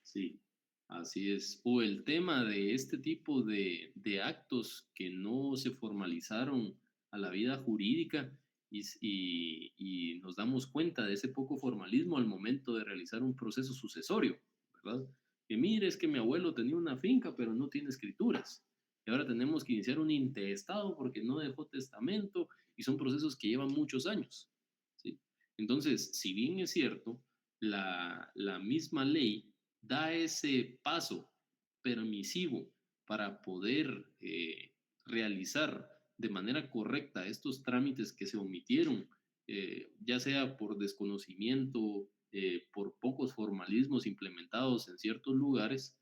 Sí, así es. O el tema de este tipo de actos que no se formalizaron a la vida jurídica y nos damos cuenta de ese poco formalismo al momento de realizar un proceso sucesorio, ¿verdad? Que mire, es que mi abuelo tenía una finca, pero no tiene escrituras. Y ahora tenemos que iniciar un intestado porque no dejó testamento y son procesos que llevan muchos años, ¿sí? Entonces, si bien es cierto, la misma ley da ese paso permisivo para poder realizar de manera correcta estos trámites que se omitieron, ya sea por desconocimiento, por pocos formalismos implementados en ciertos lugares,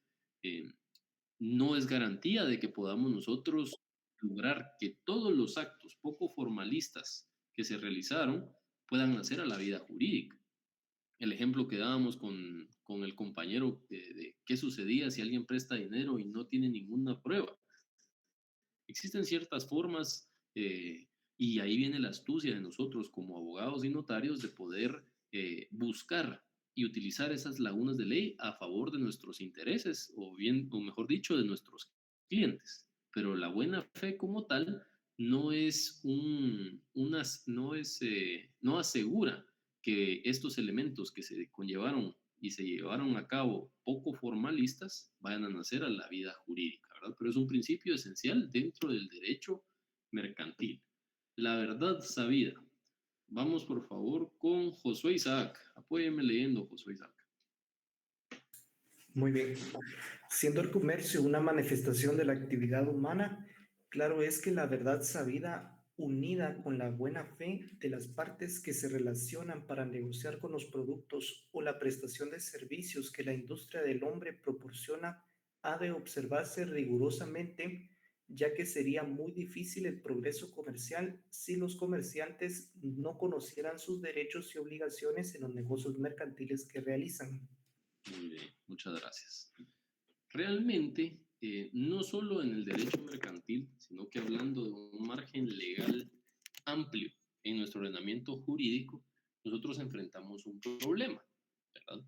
no es garantía de que podamos nosotros lograr que todos los actos poco formalistas que se realizaron puedan hacer a la vida jurídica. El ejemplo que dábamos con el compañero de qué sucedía si alguien presta dinero y no tiene ninguna prueba. Existen ciertas formas y ahí viene la astucia de nosotros como abogados y notarios de poder buscar y utilizar esas lagunas de ley a favor de nuestros intereses o mejor dicho, de nuestros clientes. Pero la buena fe como tal no es no asegura que estos elementos que se conllevaron y se llevaron a cabo poco formalistas vayan a nacer a la vida jurídica, ¿verdad? Pero es un principio esencial dentro del derecho mercantil. La verdad sabida. Vamos por favor con Josué Isaac. Apóyeme leyendo, Josué Isaac. Muy bien. Siendo el comercio una manifestación de la actividad humana, claro es que la verdad sabida unida con la buena fe de las partes que se relacionan para negociar con los productos o la prestación de servicios que la industria del hombre proporciona ha de observarse rigurosamente, ya que sería muy difícil el progreso comercial si los comerciantes no conocieran sus derechos y obligaciones en los negocios mercantiles que realizan. Muy bien, muchas gracias. Realmente, no solo en el derecho mercantil, sino que hablando de un margen legal amplio en nuestro ordenamiento jurídico, nosotros enfrentamos un problema, ¿verdad?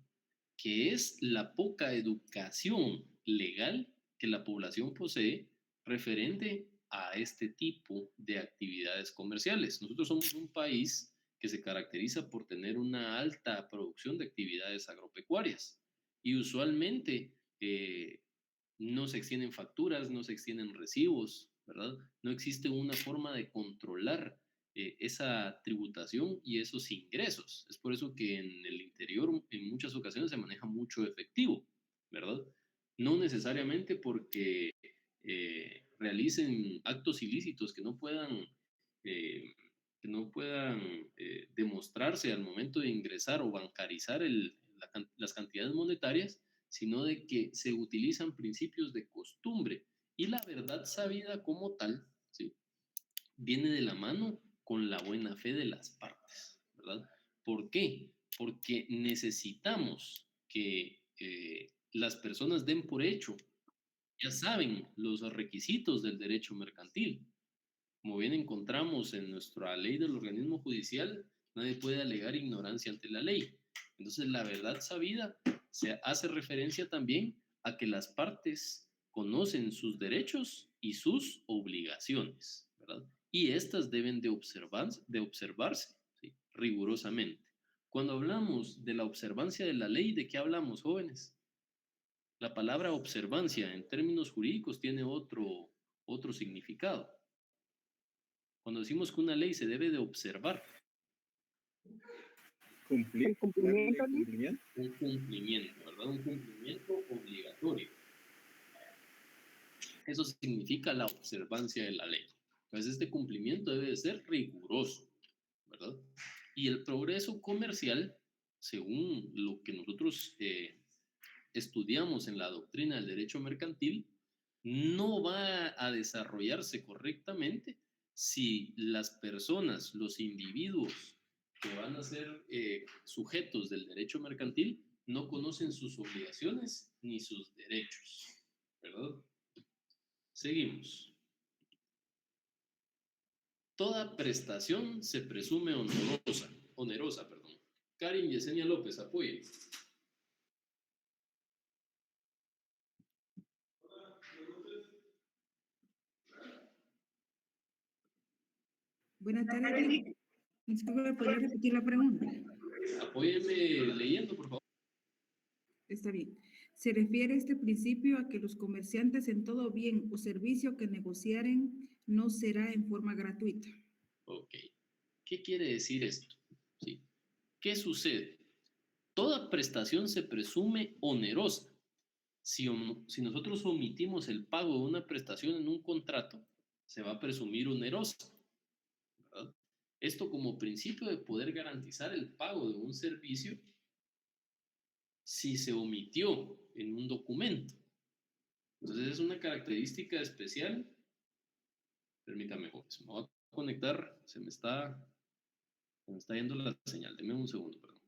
Que es la poca educación legal que la población posee referente a este tipo de actividades comerciales. Nosotros somos un país que se caracteriza por tener una alta producción de actividades agropecuarias y usualmente no se extienden facturas, no se extienden recibos, ¿verdad? No existe una forma de controlar esa tributación y esos ingresos. Es por eso que en el interior en muchas ocasiones se maneja mucho efectivo, ¿verdad? No necesariamente porque realicen actos ilícitos que no puedan demostrarse al momento de ingresar o bancarizar las cantidades monetarias, sino de que se utilizan principios de costumbre y la verdad sabida como tal, ¿sí? Viene de la mano con la buena fe de las partes, ¿verdad? ¿Por qué? Porque necesitamos que las personas den por hecho, ya saben los requisitos del derecho mercantil. Como bien encontramos en nuestra ley del organismo judicial, nadie puede alegar ignorancia ante la ley. Entonces, la verdad sabida se hace referencia también a que las partes conocen sus derechos y sus obligaciones, ¿verdad? Y estas deben de observarse, ¿sí? Rigurosamente. Cuando hablamos de la observancia de la ley, ¿de qué hablamos, jóvenes? La palabra observancia en términos jurídicos tiene otro significado. Cuando decimos que una ley se debe de observar. Cumplir. Cumplimiento. Un cumplimiento, ¿verdad? Un cumplimiento obligatorio. Eso significa la observancia de la ley. Entonces, este cumplimiento debe de ser riguroso, ¿verdad? Y el progreso comercial, según lo que nosotros estudiamos en la doctrina del derecho mercantil, no va a desarrollarse correctamente si las personas, los individuos que van a ser sujetos del derecho mercantil no conocen sus obligaciones ni sus derechos, ¿verdad? Seguimos. Toda prestación se presume onerosa, perdón. Karin Yesenia López, apoye. Buenas tardes. Disculpe, ¿podría repetir la pregunta? Apóyeme leyendo, por favor. Está bien. Se refiere este principio a que los comerciantes en todo bien o servicio que negociaren no será en forma gratuita. Ok. ¿Qué quiere decir esto? ¿Sí? ¿Qué sucede? Toda prestación se presume onerosa. Si nosotros omitimos el pago de una prestación en un contrato, se va a presumir onerosa, ¿verdad? Esto como principio de poder garantizar el pago de un servicio si se omitió en un documento. Entonces es una característica especial. Permítame, jóvenes, me voy a conectar, se me está yendo la señal. Deme un segundo, perdón.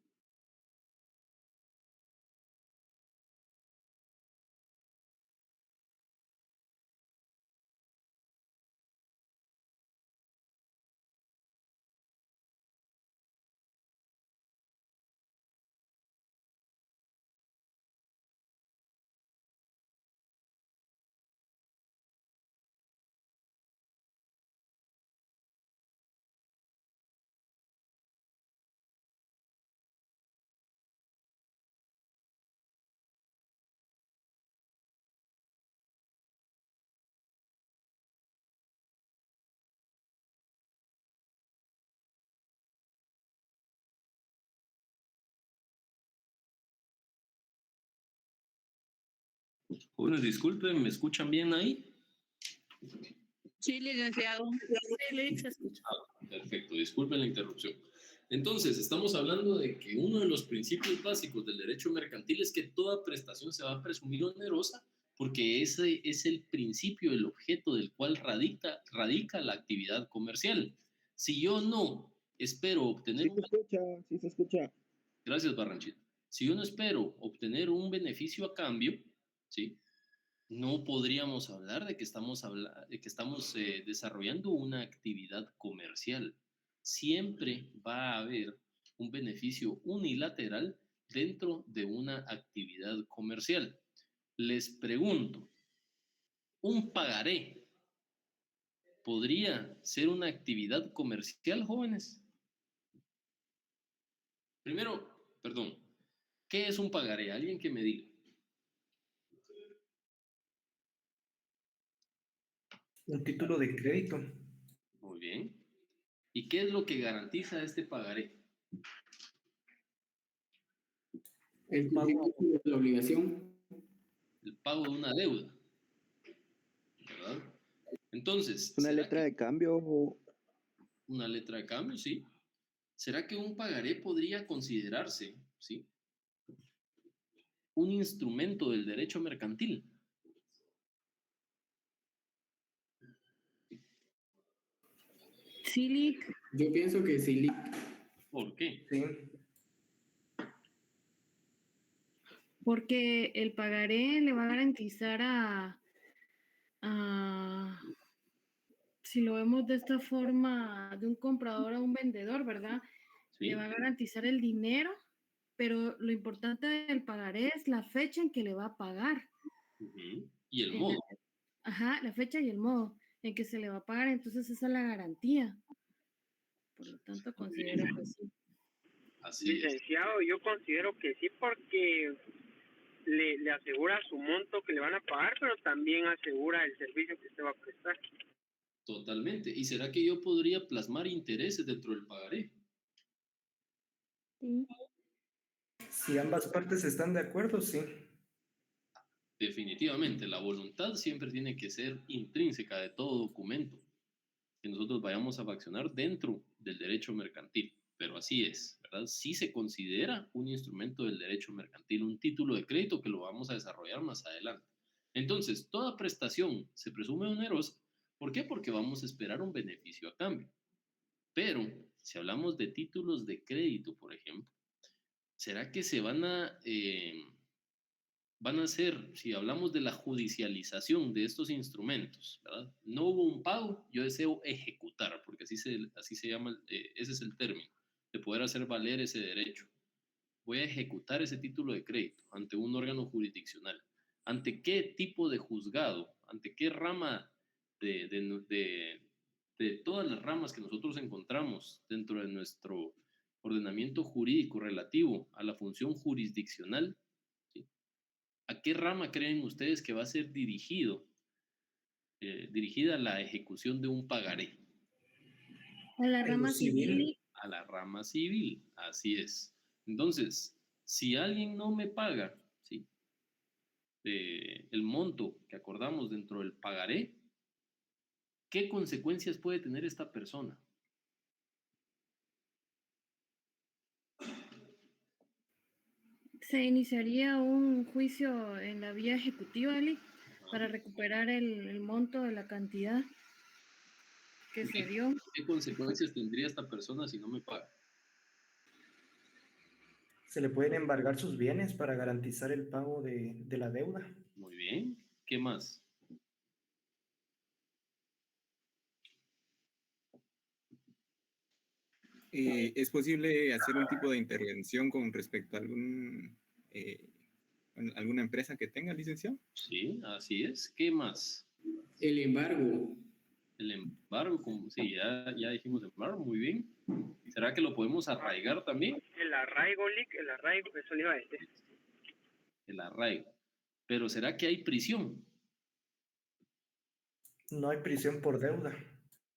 Jóvenes, disculpen, ¿me escuchan bien ahí? Sí, licenciado. Sí, se escucha. Perfecto, disculpen la interrupción. Entonces, estamos hablando de que uno de los principios básicos del derecho mercantil es que toda prestación se va a presumir onerosa porque ese es el principio, el objeto del cual radica la actividad comercial. Si yo no espero obtener... Sí se escucha. Gracias, Barranchita. Si yo no espero obtener un beneficio a cambio, ¿sí? No podríamos hablar de que estamos desarrollando una actividad comercial. Siempre va a haber un beneficio unilateral dentro de una actividad comercial. Les pregunto, ¿un pagaré podría ser una actividad comercial, jóvenes? Primero, perdón, ¿qué es un pagaré? Alguien que me diga. Un título de crédito. Muy bien. ¿Y qué es lo que garantiza este pagaré? El pago de la obligación. El pago de una deuda, ¿verdad? Entonces, ¿Una letra de cambio o...? Una letra de cambio, sí. ¿Será que un pagaré podría considerarse, sí, un instrumento del derecho mercantil? Sí, Lick. Yo pienso que sí, Lick. ¿Por qué? Sí. Porque el pagaré le va a garantizar si lo vemos de esta forma, de un comprador a un vendedor, ¿verdad? Sí. Le va a garantizar el dinero, pero lo importante del pagaré es la fecha en que le va a pagar. Y el modo. Ajá, la fecha y el modo en que se le va a pagar, entonces esa es la garantía. Por lo tanto, considero que sí. Licenciado, yo considero que sí porque le asegura su monto que le van a pagar, pero también asegura el servicio que usted va a prestar. Totalmente. ¿Y será que yo podría plasmar intereses dentro del pagaré? Sí. Si ambas partes están de acuerdo, sí. Definitivamente, la voluntad siempre tiene que ser intrínseca de todo documento que nosotros vayamos a accionar dentro del derecho mercantil. Pero así es, ¿verdad? Sí se considera un instrumento del derecho mercantil, un título de crédito que lo vamos a desarrollar más adelante. Entonces, toda prestación se presume onerosa. ¿Por qué? Porque vamos a esperar un beneficio a cambio. Pero, si hablamos de títulos de crédito, por ejemplo, ¿será que se van a ser, si hablamos de la judicialización de estos instrumentos, ¿verdad? No hubo un pago, yo deseo ejecutar, porque así se llama, ese es el término, de poder hacer valer ese derecho. Voy a ejecutar ese título de crédito ante un órgano jurisdiccional. ¿Ante qué tipo de juzgado? ¿Ante qué rama de todas las ramas que nosotros encontramos dentro de nuestro ordenamiento jurídico relativo a la función jurisdiccional? ¿A qué rama creen ustedes que va a ser dirigida la ejecución de un pagaré? A la rama civil. A la rama civil, así es. Entonces, Si alguien no me paga, ¿sí? El monto que acordamos dentro del pagaré, ¿qué consecuencias puede tener esta persona? Se iniciaría un juicio en la vía ejecutiva, Ali, para recuperar el monto de la cantidad que se dio. ¿Qué consecuencias tendría esta persona si no me paga? Se le pueden embargar sus bienes para garantizar el pago de la deuda. Muy bien. ¿Qué más? ¿Es posible hacer un tipo de intervención con respecto a alguna empresa que tenga, licenciado? Sí, así es. ¿Qué más? El embargo. El embargo, sí, ya dijimos embargo, muy bien. ¿Será que lo podemos arraigar también? El arraigo, eso le iba a decir. El arraigo. Pero ¿será que hay prisión? No hay prisión por deuda.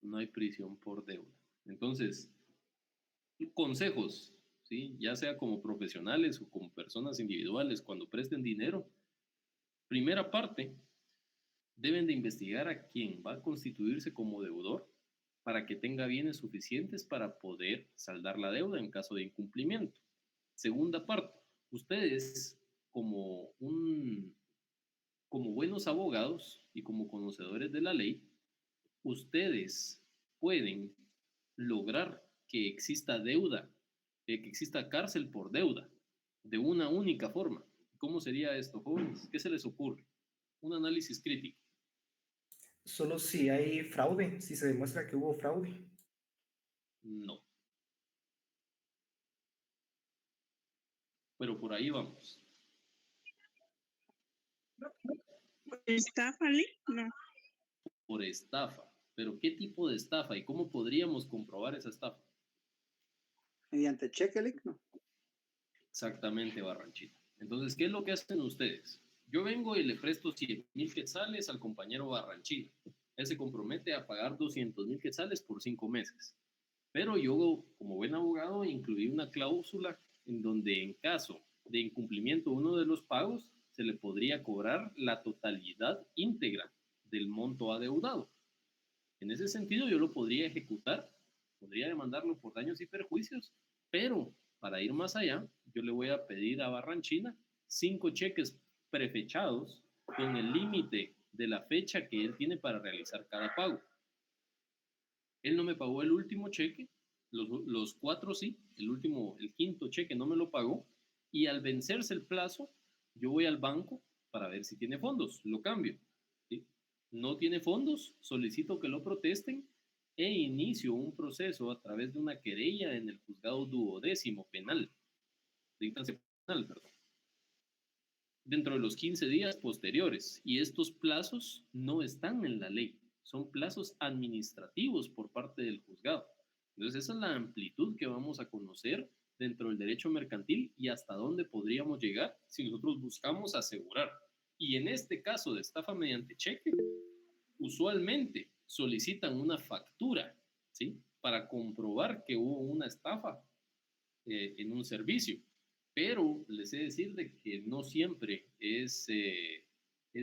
No hay prisión por deuda. Entonces, consejos, ¿sí? Ya sea como profesionales o como personas individuales, cuando presten dinero. Primera parte, deben de investigar a quién va a constituirse como deudor para que tenga bienes suficientes para poder saldar la deuda en caso de incumplimiento. Segunda parte, ustedes como buenos abogados y como conocedores de la ley, ustedes pueden lograr que exista deuda, que exista cárcel por deuda, de una única forma. ¿Cómo sería esto, jóvenes? ¿Qué se les ocurre? Un análisis crítico. Solo si hay fraude, si se demuestra que hubo fraude. No. Pero por ahí vamos. ¿Estafa, Ali? No. Por estafa. ¿Pero qué tipo de estafa y cómo podríamos comprobar esa estafa? Mediante cheque, ¿no? Exactamente, Barranchita. Entonces, ¿qué es lo que hacen ustedes? Yo vengo y le presto 100,000 quetzales al compañero Barranchita. Él se compromete a pagar 200,000 quetzales por 5 meses. Pero yo, como buen abogado, incluí una cláusula en donde en caso de incumplimiento de uno de los pagos, se le podría cobrar la totalidad íntegra del monto adeudado. En ese sentido, yo lo podría ejecutar, podría demandarlo por daños y perjuicios, pero para ir más allá, yo le voy a pedir a Barranchina 5 cheques prefechados con el límite de la fecha que él tiene para realizar cada pago. Él no me pagó el último cheque, los 4 sí, el quinto cheque no me lo pagó, y al vencerse el plazo, yo voy al banco para ver si tiene fondos, lo cambio. ¿Sí? No tiene fondos, solicito que lo protesten e inicio un proceso a través de una querella en el juzgado duodécimo penal, de instancia penal, perdón, dentro de los 15 días posteriores. Y estos plazos no están en la ley, son plazos administrativos por parte del juzgado. Entonces, esa es la amplitud que vamos a conocer dentro del derecho mercantil y hasta dónde podríamos llegar si nosotros buscamos asegurar. Y en este caso de estafa mediante cheque, usualmente solicitan una factura, ¿sí? Para comprobar que hubo una estafa en un servicio. Pero les he de decir de que no siempre es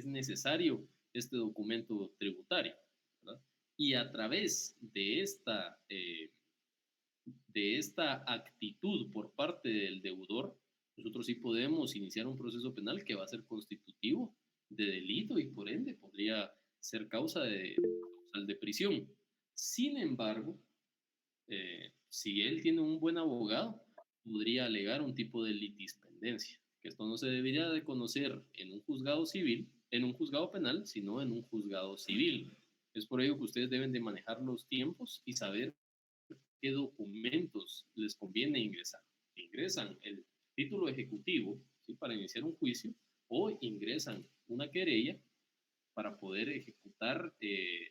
necesario este documento tributario, ¿verdad? Y a través de esta actitud por parte del deudor, nosotros sí podemos iniciar un proceso penal que va a ser constitutivo de delito y por ende podría ser causa de prisión. Sin embargo, si él tiene un buen abogado, podría alegar un tipo de litispendencia, que esto no se debería de conocer en un juzgado civil, en un juzgado penal, sino en un juzgado civil. Es por ello que ustedes deben de manejar los tiempos y saber qué documentos les conviene ingresar. Ingresan el título ejecutivo, ¿sí? Para iniciar un juicio, o ingresan una querella para poder ejecutar,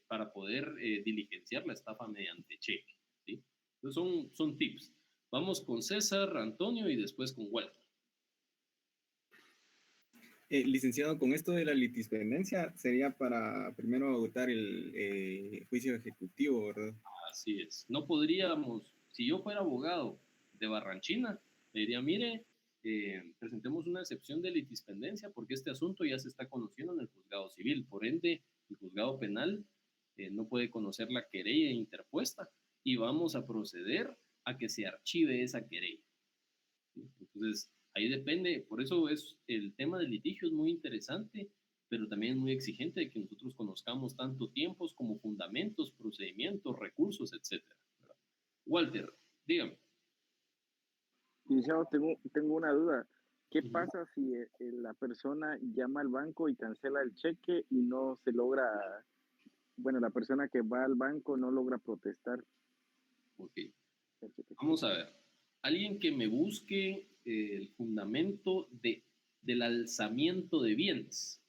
para poder diligenciar la estafa mediante cheque, ¿sí? Entonces son tips. Vamos con César, Antonio y después con Walter. Licenciado, con esto de la litispendencia sería para primero agotar el juicio ejecutivo, ¿verdad? Así es. No podríamos, si yo fuera abogado de Barranchina, le diría, mire, presentemos una excepción de litispendencia porque este asunto ya se está conociendo en el juzgado civil. Por ende, el juzgado penal no puede conocer la querella interpuesta y vamos a proceder a que se archive esa querella. Entonces, ahí depende, por eso el tema del litigio es muy interesante, pero también es muy exigente de que nosotros conozcamos tanto tiempos como fundamentos, procedimientos, recursos, etc. Walter, dígame. Licenciado, tengo una duda. ¿Qué pasa si la persona llama al banco y cancela el cheque y no se logra, bueno, la persona que va al banco no logra protestar? Ok, vamos a ver. Alguien que me busque el fundamento del alzamiento de bienes.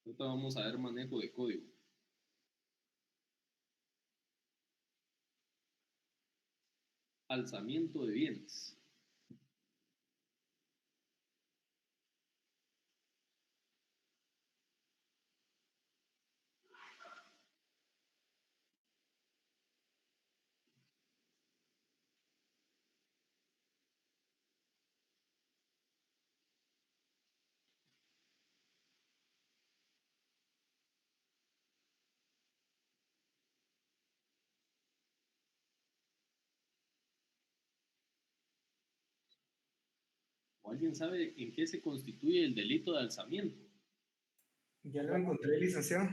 Ahorita vamos a ver manejo de código. Alzamiento de bienes. ¿O alguien sabe en qué se constituye el delito de alzamiento? Ya lo encontré, licenciado.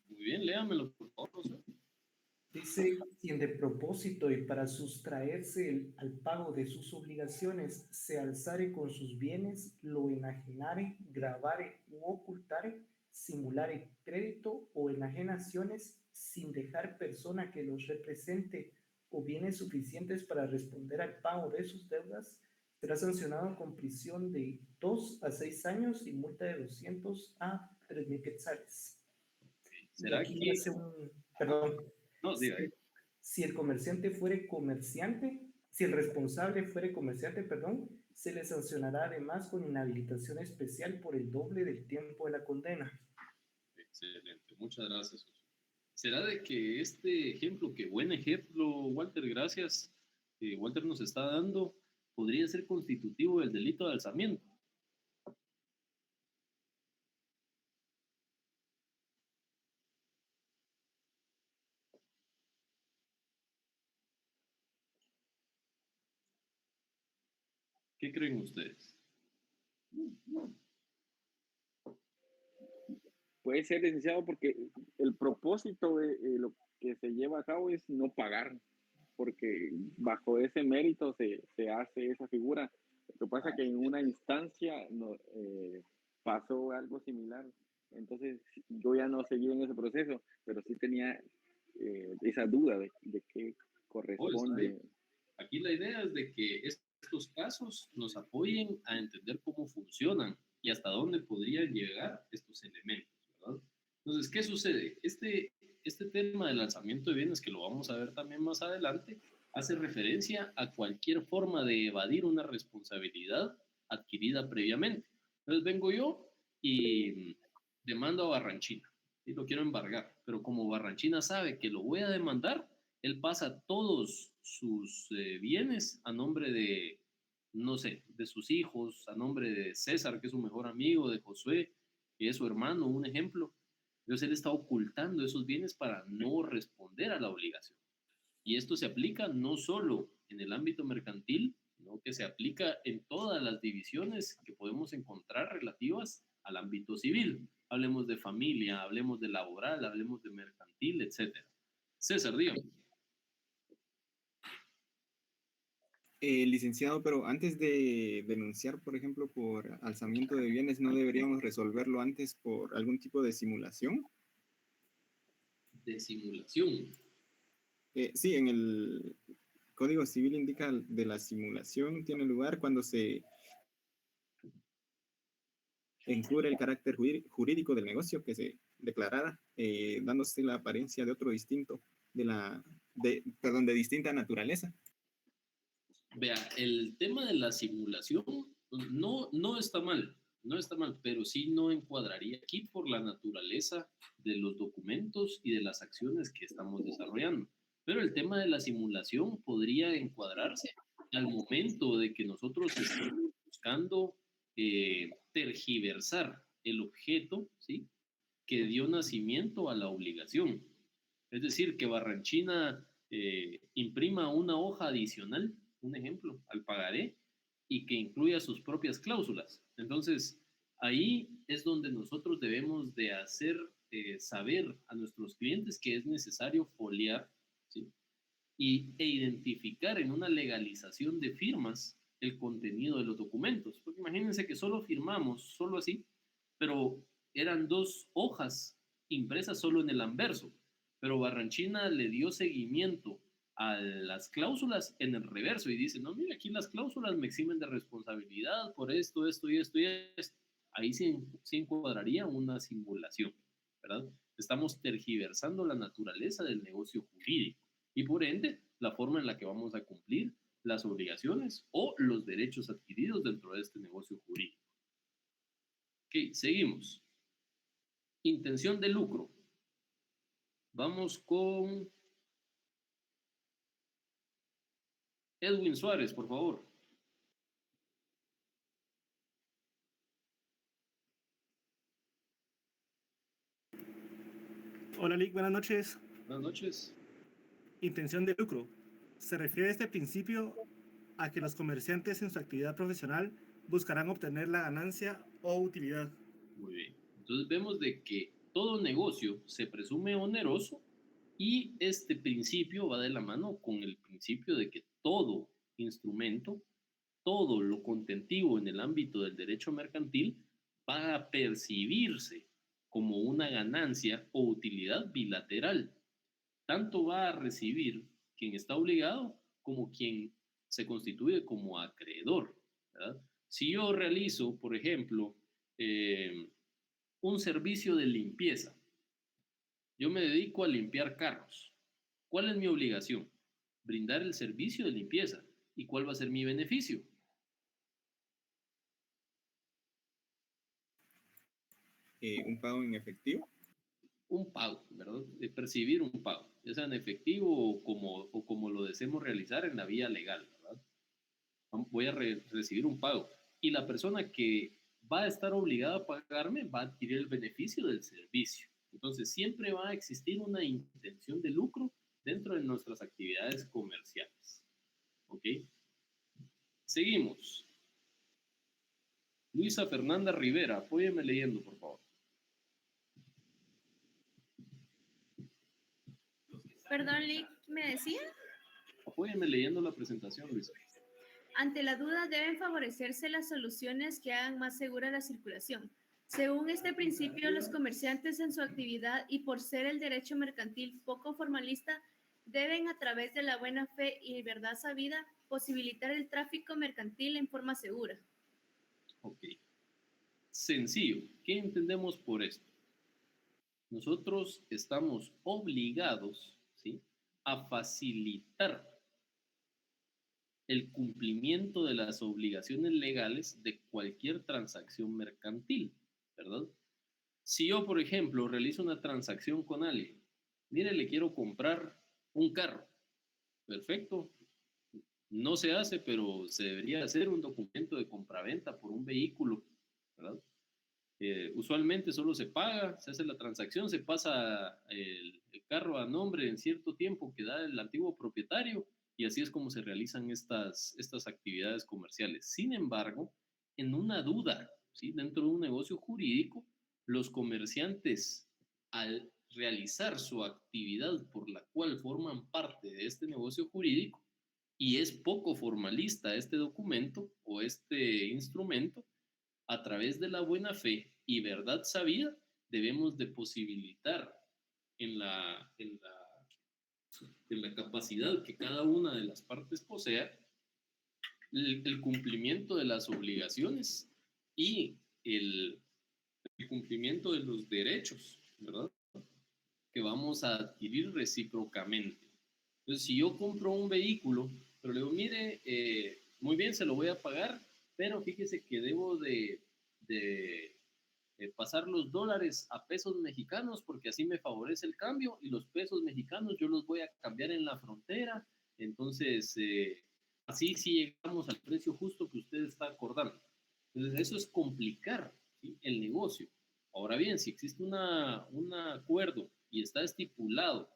Muy bien, léamelo, por favor, José. Dice, quien de propósito y para sustraerse al pago de sus obligaciones se alzare con sus bienes, lo enajenare, gravare u ocultare, simulare crédito o enajenaciones sin dejar persona que los represente o bienes suficientes para responder al pago de sus deudas, será sancionado con prisión de 2 a 6 años y multa de 200 a 3,000 quetzales. ¿Será aquí que...? hace un... Perdón. No, diga. Si el comerciante fuere comerciante, si el responsable fuere comerciante, perdón, se le sancionará además con inhabilitación especial por el doble del tiempo de la condena. Excelente, muchas gracias. ¿Será de que este ejemplo, que buen ejemplo, Walter, gracias, Walter nos está dando, podría ser constitutivo del delito de alzamiento? ¿Qué creen ustedes? Puede ser, licenciado, porque el propósito de lo que se lleva a cabo es no pagar, porque bajo ese mérito se hace esa figura. Lo que pasa es que en una instancia pasó algo similar, entonces yo ya no seguí en ese proceso, pero sí tenía esa duda de qué corresponde. Aquí la idea es de que estos casos nos apoyen a entender cómo funcionan y hasta dónde podrían llegar estos elementos, ¿verdad? Entonces, ¿qué sucede? Este tema del alzamiento de bienes, que lo vamos a ver también más adelante, hace referencia a cualquier forma de evadir una responsabilidad adquirida previamente. Entonces vengo yo y demando a Barranchina y lo quiero embargar, pero como Barranchina sabe que lo voy a demandar, él pasa todos sus bienes a nombre de, no sé, de sus hijos, a nombre de César, que es su mejor amigo, de Josué, que es su hermano, un ejemplo. Entonces él está ocultando esos bienes para no responder a la obligación. Y esto se aplica no solo en el ámbito mercantil, sino que se aplica en todas las divisiones que podemos encontrar relativas al ámbito civil. Hablemos de familia, hablemos de laboral, hablemos de mercantil, etc. César, dígame. Licenciado, pero antes de denunciar, por ejemplo, por alzamiento de bienes, ¿no deberíamos resolverlo antes por algún tipo de simulación? ¿De simulación? Sí, en el Código Civil indica de la simulación tiene lugar cuando se encubre el carácter jurídico del negocio que se declarara, dándose la apariencia de otro distinto, de distinta naturaleza. Vea, el tema de la simulación no está mal, no está mal, pero sí no encuadraría aquí por la naturaleza de los documentos y de las acciones que estamos desarrollando. Pero el tema de la simulación podría encuadrarse al momento de que nosotros estemos buscando tergiversar el objeto, ¿sí?, que dio nacimiento a la obligación. Es decir, que Barranchina imprima una hoja adicional, un ejemplo, al pagaré, y que incluya sus propias cláusulas. Entonces, ahí es donde nosotros debemos de hacer saber a nuestros clientes que es necesario foliar, ¿sí?, e identificar en una legalización de firmas el contenido de los documentos. Porque imagínense que solo firmamos, solo así, pero eran 2 hojas impresas solo en el anverso, pero Barranchina le dio seguimiento a las cláusulas en el reverso y dice, no, mira, aquí las cláusulas me eximen de responsabilidad por esto, esto y esto y esto. Ahí sí encuadraría una simulación, ¿verdad? Estamos tergiversando la naturaleza del negocio jurídico y por ende la forma en la que vamos a cumplir las obligaciones o los derechos adquiridos dentro de este negocio jurídico. Ok, seguimos. Intención de lucro. Vamos con Edwin Suárez, por favor. Hola, Lick, buenas noches. Buenas noches. Intención de lucro. Se refiere este principio a que los comerciantes en su actividad profesional buscarán obtener la ganancia o utilidad. Muy bien. Entonces vemos de que todo negocio se presume oneroso y este principio va de la mano con el principio de que todo instrumento, todo lo contentivo en el ámbito del derecho mercantil va a percibirse como una ganancia o utilidad bilateral. Tanto va a recibir quien está obligado como quien se constituye como acreedor, ¿verdad? Si yo realizo, por ejemplo, un servicio de limpieza, yo me dedico a limpiar carros. ¿Cuál es mi obligación? Brindar el servicio de limpieza. ¿Y cuál va a ser mi beneficio? ¿Un pago en efectivo? Un pago, ¿verdad? De percibir un pago, ya sea en efectivo o como lo deseemos realizar en la vía legal, ¿verdad? Voy a recibir un pago. Y la persona que va a estar obligada a pagarme va a adquirir el beneficio del servicio. Entonces, siempre va a existir una intención de lucro dentro de nuestras actividades comerciales. ¿Ok? Seguimos. Luisa Fernanda Rivera, apóyeme leyendo, por favor. Perdón, Lick, ¿me decía? Apóyeme leyendo la presentación, Luisa. Ante la duda deben favorecerse las soluciones que hagan más segura la circulación. Según este principio, los comerciantes en su actividad y por ser el derecho mercantil poco formalista, deben a través de la buena fe y verdad sabida posibilitar el tráfico mercantil en forma segura. Ok. Sencillo. ¿Qué entendemos por esto? Nosotros estamos obligados, ¿sí?, a facilitar el cumplimiento de las obligaciones legales de cualquier transacción mercantil, ¿verdad? Si yo, por ejemplo, realizo una transacción con alguien, mire, le quiero comprar un carro, perfecto, no se hace, pero se debería hacer un documento de compraventa por un vehículo, ¿verdad? Usualmente solo se paga, se hace la transacción, se pasa el carro a nombre en cierto tiempo que da el antiguo propietario y así es como se realizan estas actividades comerciales. Sin embargo, en una duda, ¿sí?, dentro de un negocio jurídico, los comerciantes al realizar su actividad por la cual forman parte de este negocio jurídico y es poco formalista este documento o este instrumento, a través de la buena fe y verdad sabida, debemos de posibilitar en la capacidad que cada una de las partes posea el cumplimiento de las obligaciones y el cumplimiento de los derechos, ¿verdad?, que vamos a adquirir recíprocamente. Entonces, si yo compro un vehículo, pero le digo, mire, muy bien, se lo voy a pagar, pero fíjese que debo de de pasar los dólares a pesos mexicanos porque así me favorece el cambio y los pesos mexicanos yo los voy a cambiar en la frontera. Entonces, así sí llegamos al precio justo que usted está acordando. Entonces, eso es complicar, ¿sí?, el negocio. Ahora bien, si existe un acuerdo y está estipulado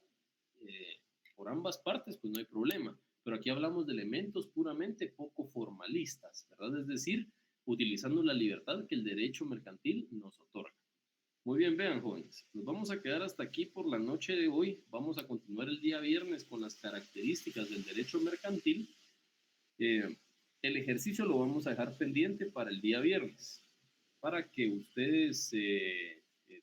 por ambas partes, pues no hay problema. Pero aquí hablamos de elementos puramente poco formalistas, ¿verdad? Es decir, utilizando la libertad que el derecho mercantil nos otorga. Muy bien, vean, jóvenes, nos vamos a quedar hasta aquí por la noche de hoy. Vamos a continuar el día viernes con las características del derecho mercantil. El ejercicio lo vamos a dejar pendiente para el día viernes, para que ustedes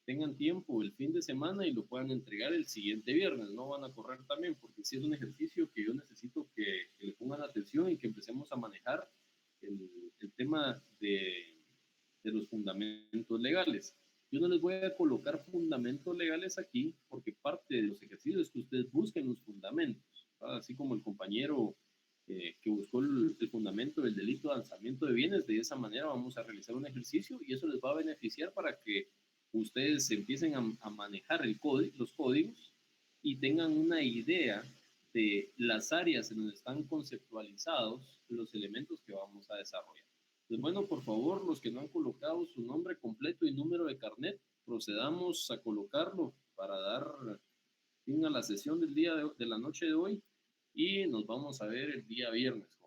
tengan tiempo el fin de semana y lo puedan entregar el siguiente viernes. No van a correr también, porque sí es un ejercicio que yo necesito que le pongan atención y que empecemos a manejar el tema de los fundamentos legales. Yo no les voy a colocar fundamentos legales aquí, porque parte de los ejercicios es que ustedes busquen los fundamentos, ¿verdad? Así como el compañero que buscó el fundamento del delito de alzamiento de bienes. De esa manera vamos a realizar un ejercicio y eso les va a beneficiar para que ustedes empiecen a manejar los códigos y tengan una idea de las áreas en donde están conceptualizados los elementos que vamos a desarrollar. Pues bueno, por favor, los que no han colocado su nombre completo y número de carnet, procedamos a colocarlo para dar fin a la sesión del día de la noche de hoy y nos vamos a ver el día viernes.